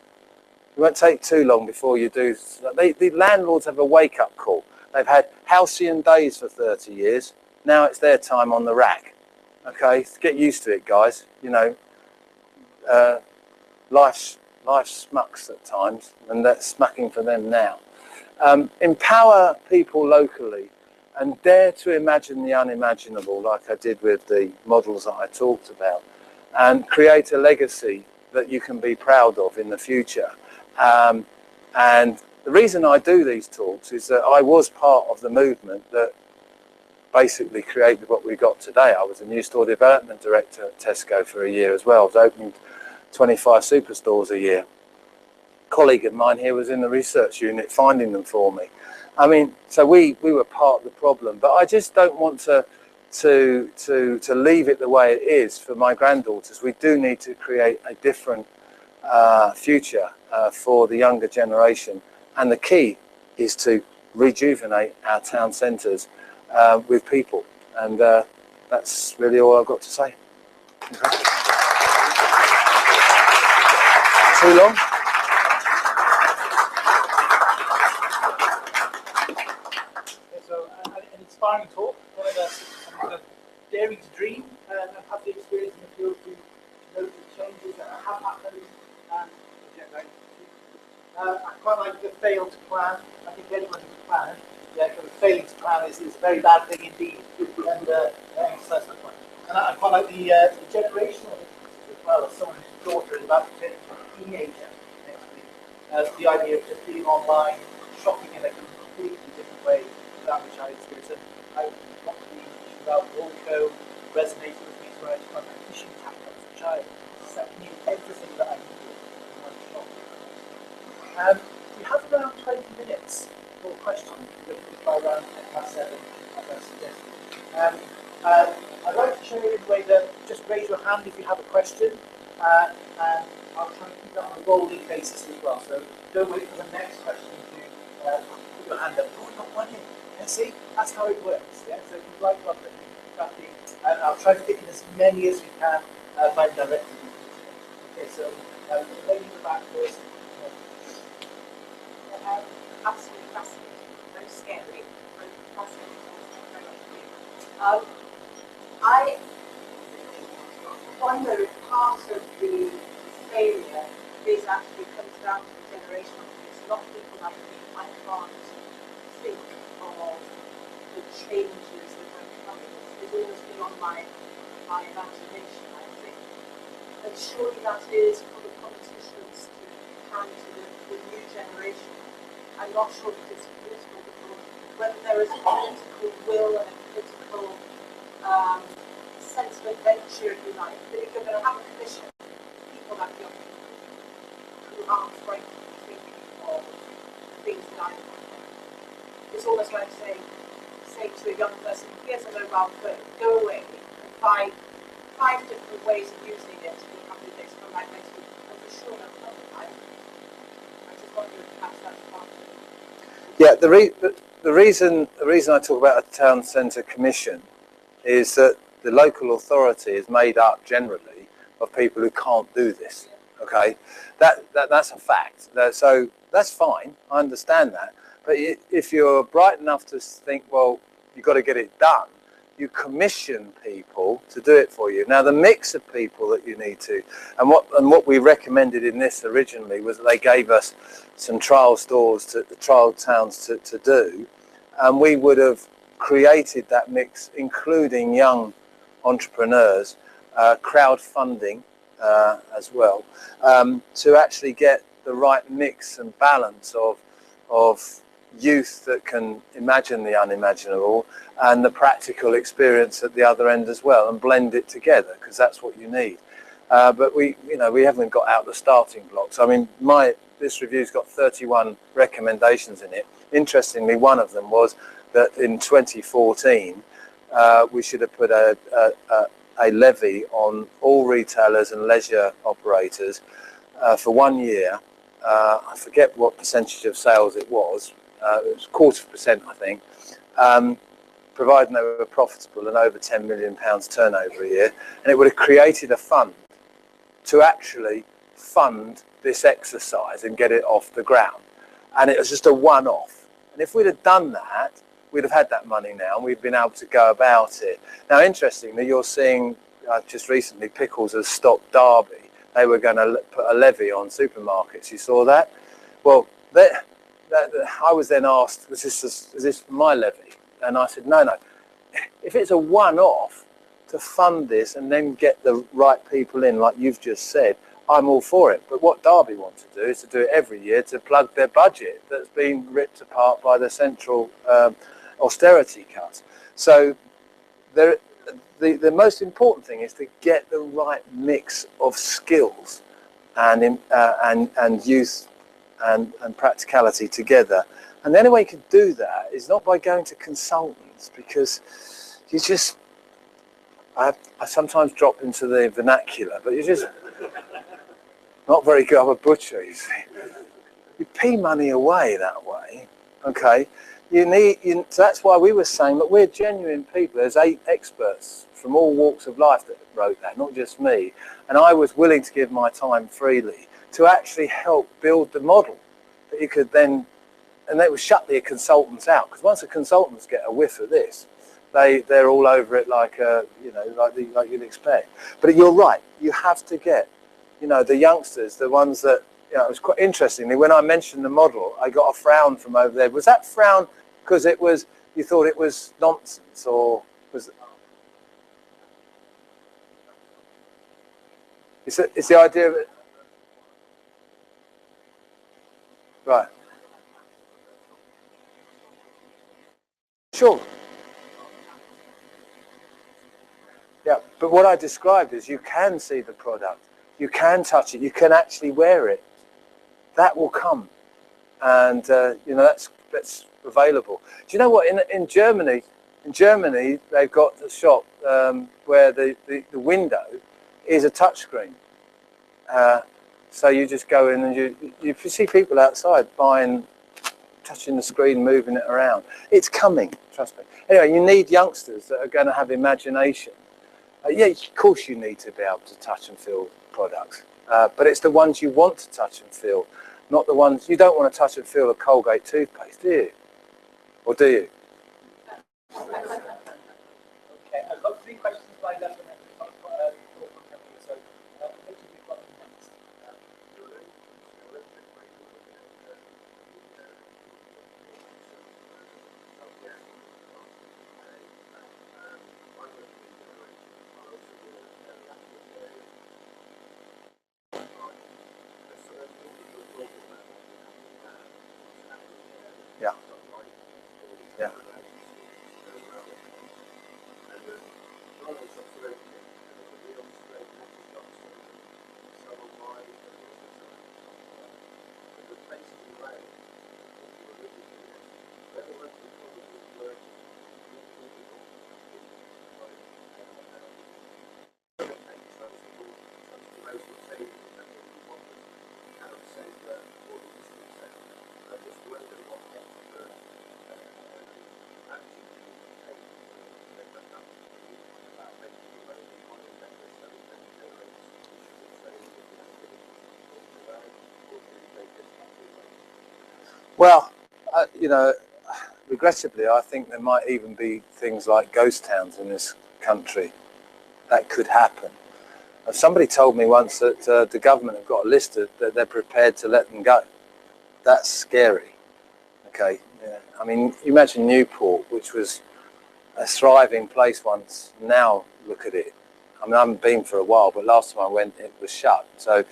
It won't take too long before you do. The landlords have a wake-up call. They've had halcyon days for 30 years. Now it's their time on the rack. Okay, get used to it, guys. You know, life smucks at times, and that's smucking for them now. Empower people locally. and dare to imagine the unimaginable, like I did with the models that I talked about, and create a legacy that you can be proud of in the future. And the reason I do these talks is that I was part of the movement that basically created what we got today. I was a new store development director at Tesco for a year as well. I was opening 25 superstores a year. A colleague of mine here was in the research unit finding them for me. I mean, so we were part of the problem, but I just don't want to leave it the way it is for my granddaughters. We do need to create a different future for the younger generation, and the key is to rejuvenate our town centres with people, and that's really all I've got to say. Okay. Too long? Okay, so an inspiring talk, one of the daring to dream and have the experience in the field to note the changes that have happened and get ready. I quite like the fail to plan. I think anyone who can plan, failing to plan is a very bad thing indeed. And that's the point. And I quite like the generational as well, as someone whose daughter is about to turn into a teenager next week. The idea of just being online, shopping in a completely different way to that which I experienced. And I want to be about Walco resonated with me, so I just got my fishing tackle as a child. So I knew everything that I needed in one shop. We have around 20 minutes for questions, by around 7, as I suggested. I'd like to show you the way that just raise your hand if you have a question, and I'll try and keep that on a rolling basis as well. So don't wait for the next question to put your hand up. Oh, not one in. Yeah, see, that's how it works. Yeah? So if you'd like one, and I'll try to fit in as many as we can by directing you. Okay, so lady in the back first. Absolutely fascinating, very scary, very fascinating. I wonder if part of the failure is actually comes down to the generational piece. A lot of people like me, I can't think of the changes that are coming. It's almost beyond my imagination, I think. And surely that is for the politicians to hand to the new generation. I'm not sure if it's political, because whether there is a political will and a political sense of adventure, if you like, that if you're going to have a commission, people like young people who aren't frightened of thinking of things that I want. It's almost like say to a young person, here's a mobile phone, go away and find 5 different ways of using it in a couple of days, come back next week, and for sure that's not right. I just wonder if perhaps that's part of it. Yeah, the reason I talk about a town centre commission is that the local authority is made up generally of people who can't do this. Okay, that's a fact. So that's fine. I understand that. But if you're bright enough to think, well, you've got to get it done, you commission people to do it for you. Now, the mix of people that you need to, and what we recommended in this originally was that they gave us some trial stores, trial towns to do, and we would have created that mix, including young entrepreneurs, crowdfunding as well, to actually get the right mix and balance of youth that can imagine the unimaginable and the practical experience at the other end as well, and blend it together, because that's what you need. But we haven't got out the starting blocks. I mean, this review's got 31 recommendations in it. Interestingly, one of them was that in 2014 we should have put a levy on all retailers and leisure operators for 1 year. I forget what percentage of sales it was. It was 0.25%, I think, providing they were profitable and over £10 million turnover a year, and it would have created a fund to actually fund this exercise and get it off the ground. And it was just a one-off. And if we'd have done that, we'd have had that money now, and we'd been able to go about it. Now, interestingly, you're seeing just recently Pickles has stopped Derby. They were going to put a levy on supermarkets. You saw that? Well, I was then asked, is this my levy? And I said, no, if it's a one-off to fund this and then get the right people in, like you've just said, I'm all for it. But what Derby want to do is to do it every year to plug their budget that's been ripped apart by the central austerity cuts. So the most important thing is to get the right mix of skills and youth and practicality together. And the only way you can do that is not by going to consultants, because you just, I sometimes drop into the vernacular, but you're just not very good. I'm a butcher, you see. You pee money away that way, okay? So that's why we were saying that we're genuine people. There's 8 experts from all walks of life that wrote that, not just me. And I was willing to give my time freely to actually help build the model that you could then, and they would shut the consultants out, because once the consultants get a whiff of this, they're all over it like like you'd expect. But you're right, you have to get, the youngsters, the ones that, it was quite interestingly, when I mentioned the model, I got a frown from over there. Was that frown because you thought it was nonsense, or was it? It's the idea of it. Right. Sure. Yeah, but what I described is you can see the product, you can touch it, you can actually wear it. That will come, and that's available. Do you know what? In Germany, they've got the shop where the window is a touchscreen. So you just go in and you see people outside touching the screen, moving it around. It's coming, trust me. Anyway, you need youngsters that are going to have imagination. Yeah, of course you need to be able to touch and feel products, but it's the ones you want to touch and feel, not the ones you don't want to touch and feel. A Colgate toothpaste, do you? Or do you? Okay, I've got 3 questions lined up, and then I've got a call from Kevin, so which have you got next? Yeah. Yeah. Well, regrettably, I think there might even be things like ghost towns in this country. That could happen. Somebody told me once that the government have got a list that they're prepared to let them go. That's scary. Okay. Yeah. I mean, you imagine Newport, which was a thriving place once. Now look at it. I mean, I haven't been for a while, but last time I went, it was shut. So,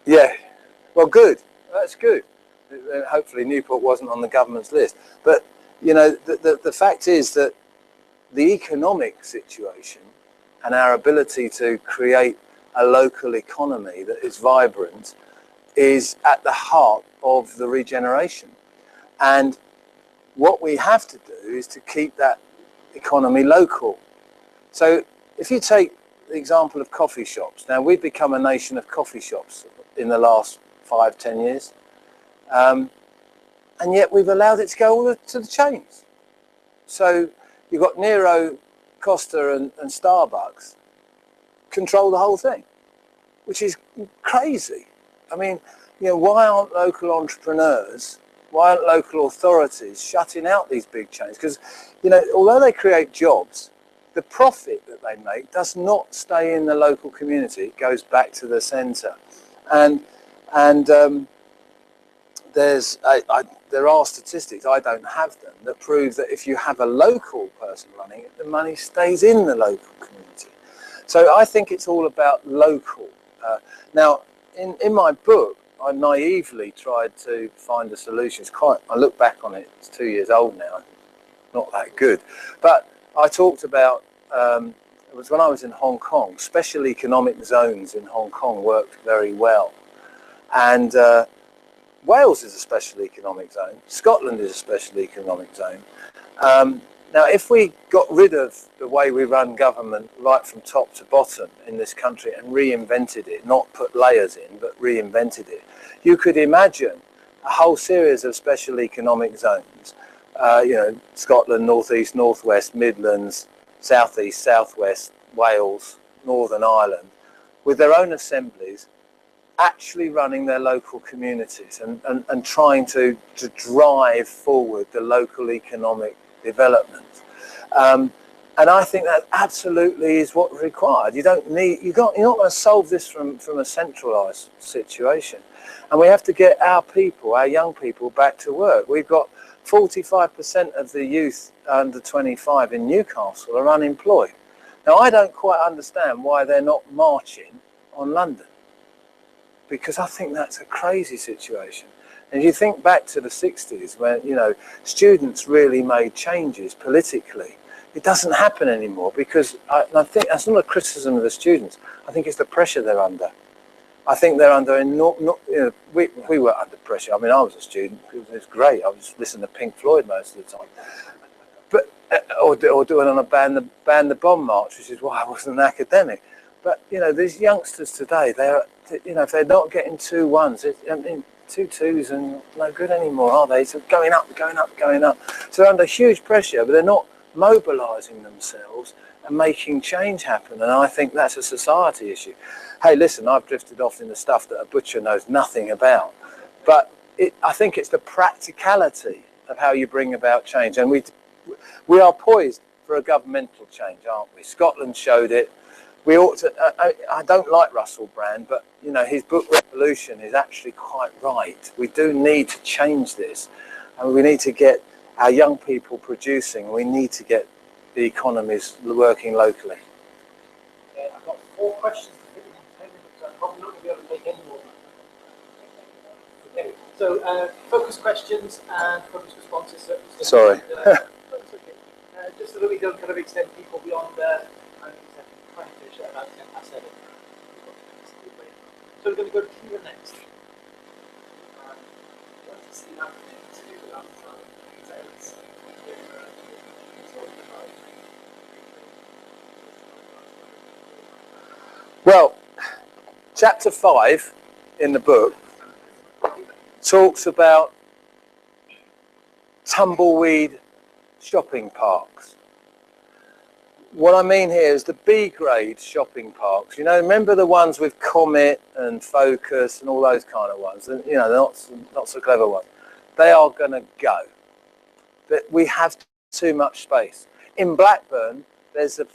yeah. Well, good. That's good. Hopefully Newport wasn't on the government's list. But, the fact is that the economic situation and our ability to create a local economy that is vibrant is at the heart of the regeneration. And what we have to do is to keep that economy local. So if you take the example of coffee shops, now we've become a nation of coffee shops in the last 5-10 years, and yet we've allowed it to go all to the chains. So you've got Nero, Costa and Starbucks control the whole thing, which is crazy. I mean, why aren't local entrepreneurs, why aren't local authorities shutting out these big chains? Because, although they create jobs, the profit that they make does not stay in the local community. It goes back to the centre. And there are statistics, I don't have them, that prove that if you have a local person running it, the money stays in the local community. So I think it's all about local. Now, in my book, I naively tried to find a solution. I look back on it, it's 2 years old now, not that good. But I talked about, it was when I was in Hong Kong, special economic zones in Hong Kong worked very well. And Wales is a special economic zone. Scotland is a special economic zone. Now, if we got rid of the way we run government right from top to bottom in this country and reinvented it, not put layers in, but reinvented it, you could imagine a whole series of special economic zones. You know, Scotland, North East, North West, Midlands, South East, South West, Wales, Northern Ireland, with their own assemblies, actually running their local communities and trying to drive forward the local economic development. And I think that absolutely is what's required. You don't need, you're not going to solve this from a centralised situation. And we have to get our people, our young people, back to work. We've got 45% of the youth under 25 in Newcastle are unemployed. Now, I don't quite understand why they're not marching on London, because I think that's a crazy situation. And you think back to the 60s when, you know, students really made changes politically. It doesn't happen anymore because I think that's not a criticism of the students. I think it's the pressure they're under. I think they're under, we were under pressure. I mean, I was a student, it was great. I was listening to Pink Floyd most of the time. But, or doing on a ban the bomb march, which is why I wasn't an academic. But, you know, these youngsters today, they're, you know, if they're not getting 2 1s, I mean, 2 2s and no good anymore, are they? So going up, going up, going up. So they're under huge pressure, but they're not mobilising themselves and making change happen. And I think that's a society issue. Hey, listen, I've drifted off into stuff that a butcher knows nothing about. But I think it's the practicality of how you bring about change. And we are poised for a governmental change, aren't we? Scotland showed it. We ought to, I don't like Russell Brand, but, you know, his book Revolution is actually quite right. We do need to change this. And we need to get our young people producing. We need to get the economies working locally. Okay, I've got 4 questions to fit in 10 minutes, so I'm probably not going to be able to take any more. Okay, so focus questions and focus responses. So Sorry. That's okay. Just so that we don't kind of extend people beyond 20 finish at about 10 past 7. So we're going to go to Kira next. Well, chapter 5 in the book talks about tumbleweed shopping parks. What I mean here is the B-grade shopping parks. You know, remember the ones with Comet and Focus and all those kind of ones? And, you know, not so clever ones. They are going to go. But we have too much space. In Blackburn, there's a,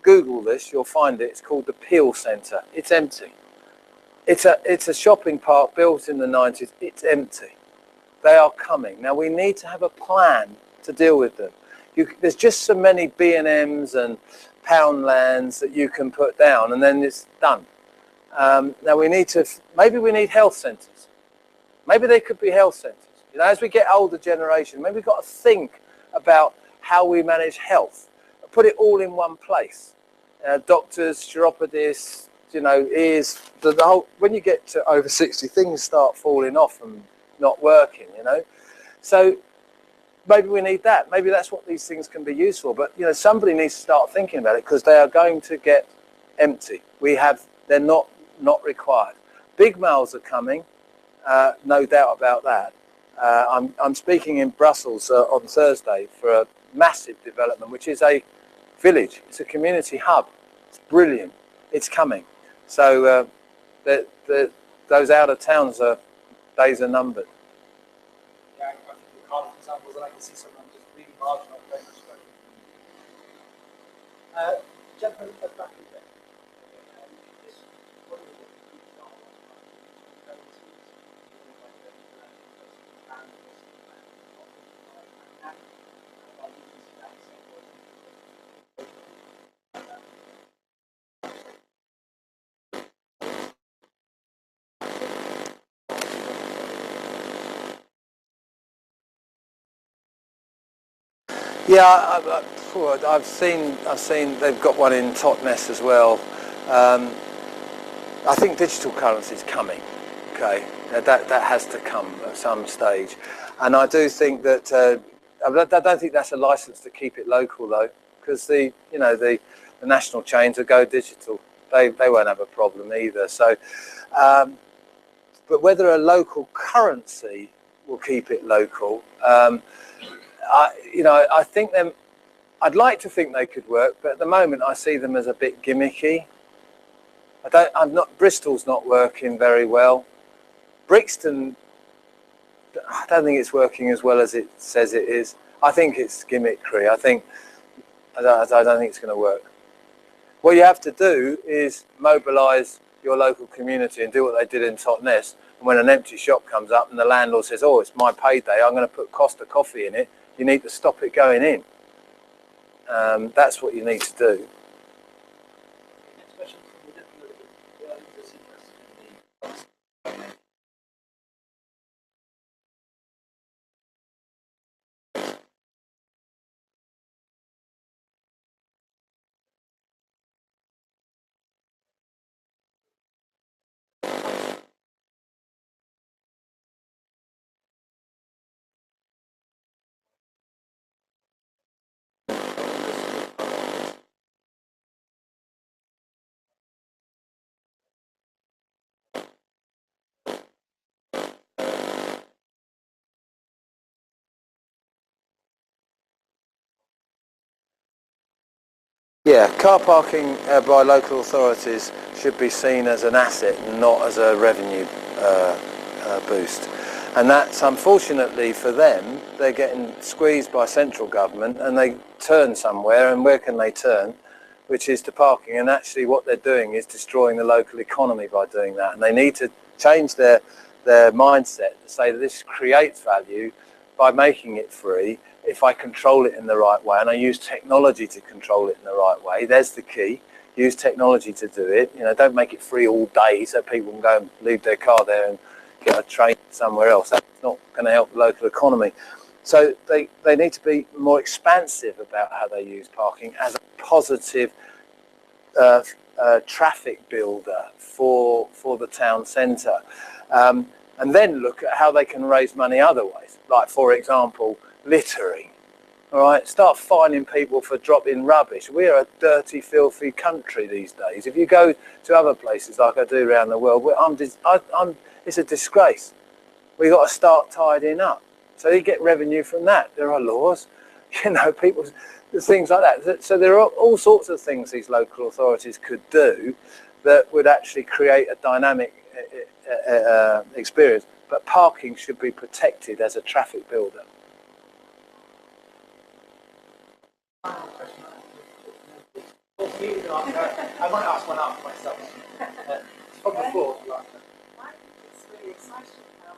Google this, you'll find it. It's called the Peel Centre. It's empty. It's a shopping park built in the 90s. It's empty. They are coming. Now, we need to have a plan to deal with them. There's just so many B&Ms and Poundlands that you can put down, and then it's done. Now we need to, maybe we need health centres. Maybe they could be health centres. You know, as we get older generation, maybe we've got to think about how we manage health. Put it all in one place. Doctors, chiropodists, you know, ears, the whole, when you get to over 60, things start falling off and not working, you know. So maybe we need that. Maybe that's what these things can be used for. But, you know, somebody needs to start thinking about it because they are going to get empty. They're not required. Big malls are coming, no doubt about that. I'm speaking in Brussels on Thursday for a massive development, which is a village. It's a community hub. It's brilliant. It's coming. So those out of towns days are numbered. Yeah, I think the Cardiff examples, and I can see some of them just really marginal. Gentlemen at the back of there. Yeah, I've seen they've got one in Totnes as well. I think digital currency is coming. Okay, that has to come at some stage, and I do think that I don't think that's a license to keep it local though, because the national chains will go digital. They won't have a problem either. So, but whether a local currency will keep it local. I think them. I'd like to think they could work, but at the moment I see them as a bit gimmicky. Bristol's not working very well. Brixton, I don't think it's working as well as it says it is. I think it's gimmickry. I don't think it's going to work. What you have to do is mobilise your local community and do what they did in Totnes. And when an empty shop comes up and the landlord says, "Oh, it's my payday, I'm going to put Costa coffee in it," you need to stop it going in. That's what you need to do. Next question from the deputy editor. Yeah, car parking by local authorities should be seen as an asset and not as a revenue boost. And that's unfortunately for them, they're getting squeezed by central government and they turn somewhere, and where can they turn? Which is to parking, and actually what they're doing is destroying the local economy by doing that. And they need to change their mindset to say that this creates value by making it free. If I control it in the right way, and I use technology to control it in the right way, there's the key. Use technology to do it. Don't make it free all day so people can go and leave their car there and get a train somewhere else. That's not going to help the local economy. So they need to be more expansive about how they use parking as a positive traffic builder for the town centre. And then look at how they can raise money other ways. Like, for example, littering. All right, start fining people for dropping rubbish. We're a dirty, filthy country these days. If you go to other places like I do around the world, it's a disgrace. We've got to start tidying up. So you get revenue from that. There are laws, people, things like that. So there are all sorts of things these local authorities could do that would actually create a dynamic experience. But parking should be protected as a traffic builder. I might ask one after myself. It's from the floor. I think it's really exciting how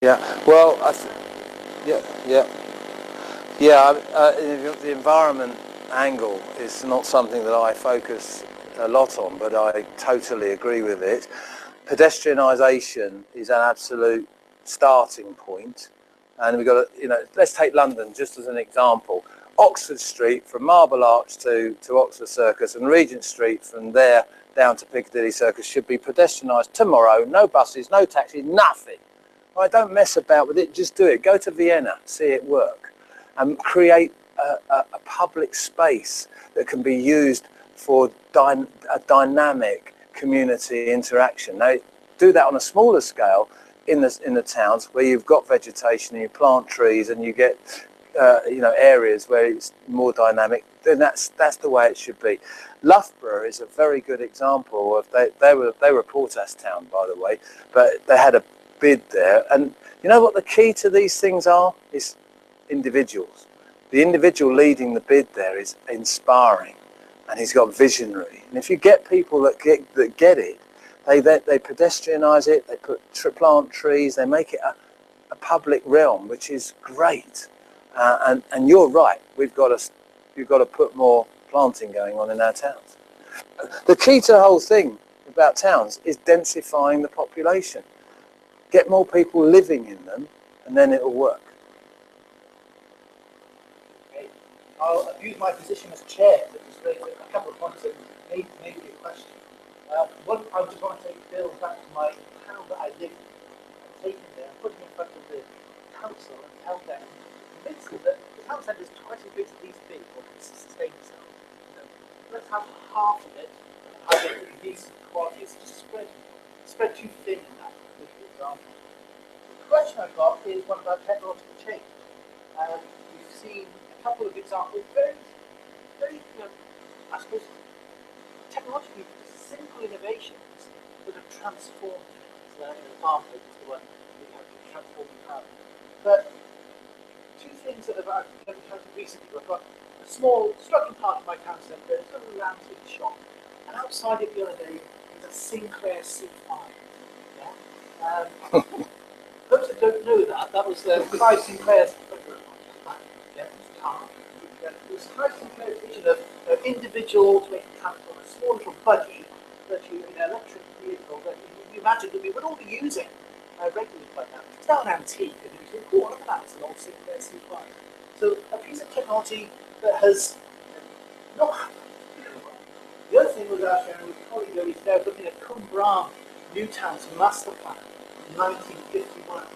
Yeah, well, the environment angle is not something that I focus a lot on, but I totally agree with it. Pedestrianisation is an absolute starting point, and we've got to, let's take London just as an example. Oxford Street from Marble Arch to Oxford Circus, and Regent Street from there down to Piccadilly Circus should be pedestrianised tomorrow. No buses, no taxis, nothing. Right, don't mess about with it, just do it. Go to Vienna, see it work, and create a public space that can be used for a dynamic community interaction. Now, do that on a smaller scale in the towns where you've got vegetation and you plant trees and you get areas where it's more dynamic, then that's the way it should be. Loughborough is a very good example of they were a Portas town, by the way, but they had a bid there, and you know what the key to these things are? Is individuals. The individual leading the bid there is inspiring, and he's got visionary. And if you get people that get it, they pedestrianise it, they plant trees, they make it a public realm, which is great. And you're right. We've got to put more planting going on in our towns. The key to the whole thing about towns is densifying the population. Get more people living in them, and then it'll work. Okay. I'll use my position as chair to just raise a couple of points and maybe a question. One, I just want to take Bill back to my town that I live in, and take him there and put him in front of the council and tell them, convince them that the town centre is twice as big as these big, or can sustain itself. Let's have half of it, have it in decent quality. It's just spread too thin in that particular example. The question I've got is one about technological change. We've seen a couple of examples, very, I suppose, technologically simple innovations that have transformed things. Farm is the one we have to transform the power. But two things that I've encountered recently. I've got a small struggling part of my town centre. It's got a round shop, and outside it the other day is a Sinclair C5. Yeah? Those that don't know that was Clive Sinclair's car. It was Clive Sinclair's vision of individual automated transport, a small little buggy that you, an electric vehicle that you imagine that we would all be using regularly by now. It's now an antique, and you think, oh, look at that, it's an old Sinclair C5. So a piece of technology that has not happened. The other thing was sharing with colleague earlier today, looking at Cwmbran Newtown's master plan in 1951.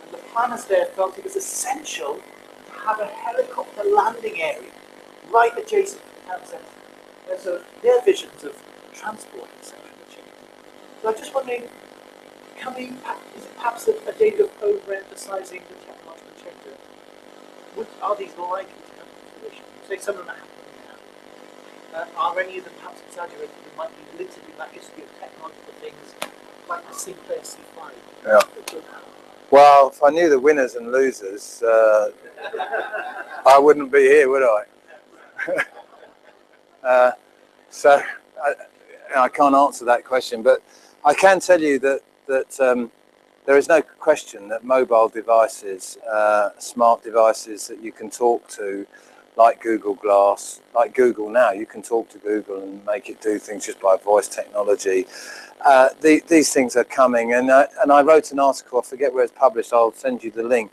And the planners there felt it was essential to have a helicopter landing area right adjacent to the town centre. And so their visions of transport, etc. So I'm just wondering, is it perhaps a day of over-emphasising the technological change? Are these likely to come to fruition? Say some of them are happening now. Are any of them perhaps exaggerated? There might be littered in that history of technological things, like the Sinclair C5. Yeah. Well, if I knew the winners and losers, I wouldn't be here, would I? So I can't answer that question, but I can tell you that there is no question that mobile devices, smart devices that you can talk to, like Google Glass, like Google now, you can talk to Google and make it do things just by voice technology. These things are coming, and I wrote an article, I forget where it's published, I'll send you the link,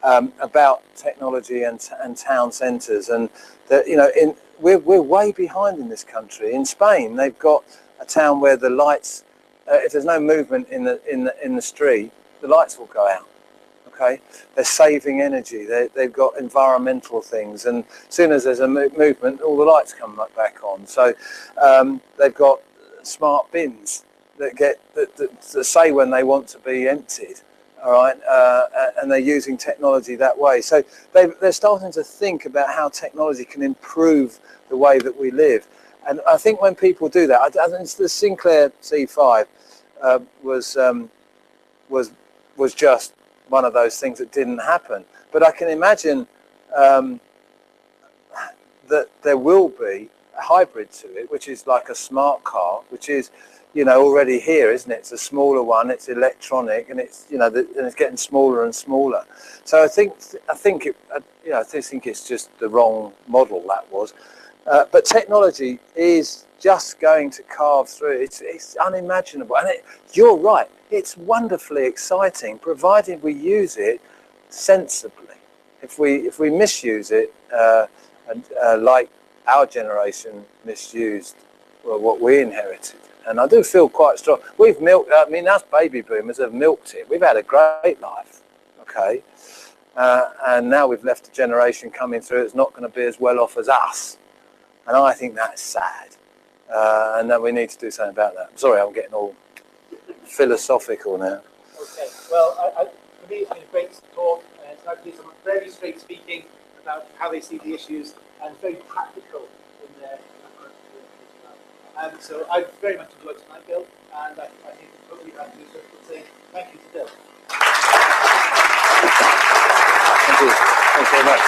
about technology and town centres, and that, you know, we're way behind in this country. In Spain, they've got a town where the lights, if there's no movement in the street, the lights will go out. Okay, they're saving energy. They've got environmental things, and as soon as there's a movement, all the lights come back on. So they've got smart bins that say when they want to be emptied. All right, and they're using technology that way. So they're starting to think about how technology can improve the way that we live. And I think when people do that, I think the Sinclair C5 was just one of those things that didn't happen. But I can imagine that there will be a hybrid to it, which is like a smart car, which is, you know, already here, isn't it? It's a smaller one, it's electronic, and it's, you know, and it's getting smaller and smaller. So I think it's just the wrong model that was. But technology is just going to carve through. It's unimaginable, and you're right. It's wonderfully exciting, provided we use it sensibly. If we misuse it, like our generation misused what we inherited, and I do feel quite strong. We've milked. I mean, us baby boomers have milked it. We've had a great life, okay, and now we've left a generation coming through that's not going to be as well off as us, and I think that's sad, and that we need to do something about that. I'm sorry, I'm getting all philosophical now. Okay, well, for me it's been a great talk, and it's actually some very straight speaking about how they see the issues, and very practical in their approach to it as well. So I very much enjoyed tonight, Bill, and I think hopefully I can do so. Say thank you to Bill. Thank you. Thanks very much.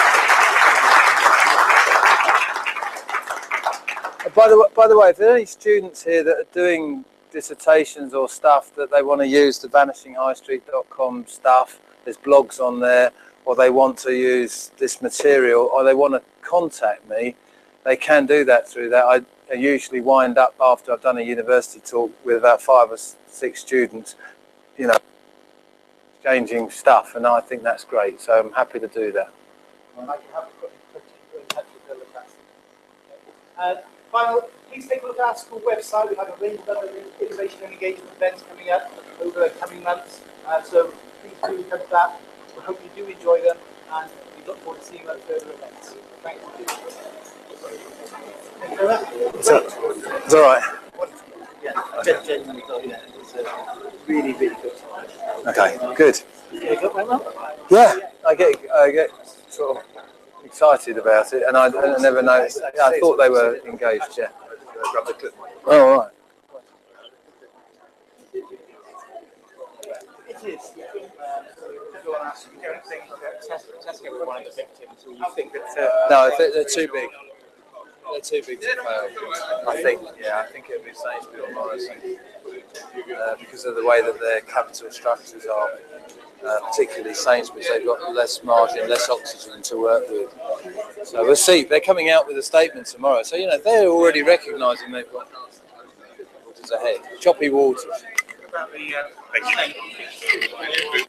By the way, if there are any students here that are doing dissertations or stuff that they want to use the vanishinghighstreet.com stuff, there's blogs on there, or they want to use this material, or they want to contact me, they can do that through that. I usually wind up after I've done a university talk with about 5 or 6 students, you know, exchanging stuff, and I think that's great. So I'm happy to do that. I can have a quick in touch with Bill if that's final, please take a look at our school website. We have a range of other innovation and engagement events coming up over the coming months. So please do look at that. We hope you do enjoy them, and we look forward to seeing you at further events. Thank you. Thank you very much. It's all right. Yeah, genuinely, yeah, it's really, really good. Okay, good. Yeah, got my mum? Yeah, I get sort of excited about it, and I never noticed. I thought they were engaged. Yeah. Oh, all right. It is. Tesco were one of the victims, or you think that? No, they're too big. They're too big to fail. I think. Yeah, I think it'll be Sainsbury's or Morrison because of the way that their capital structures are. Particularly Sainsbury's, they've got less margin, less oxygen to work with. So we'll see. They're coming out with a statement tomorrow. So, you know, they're already recognising they've got waters ahead. Choppy waters. Thank you.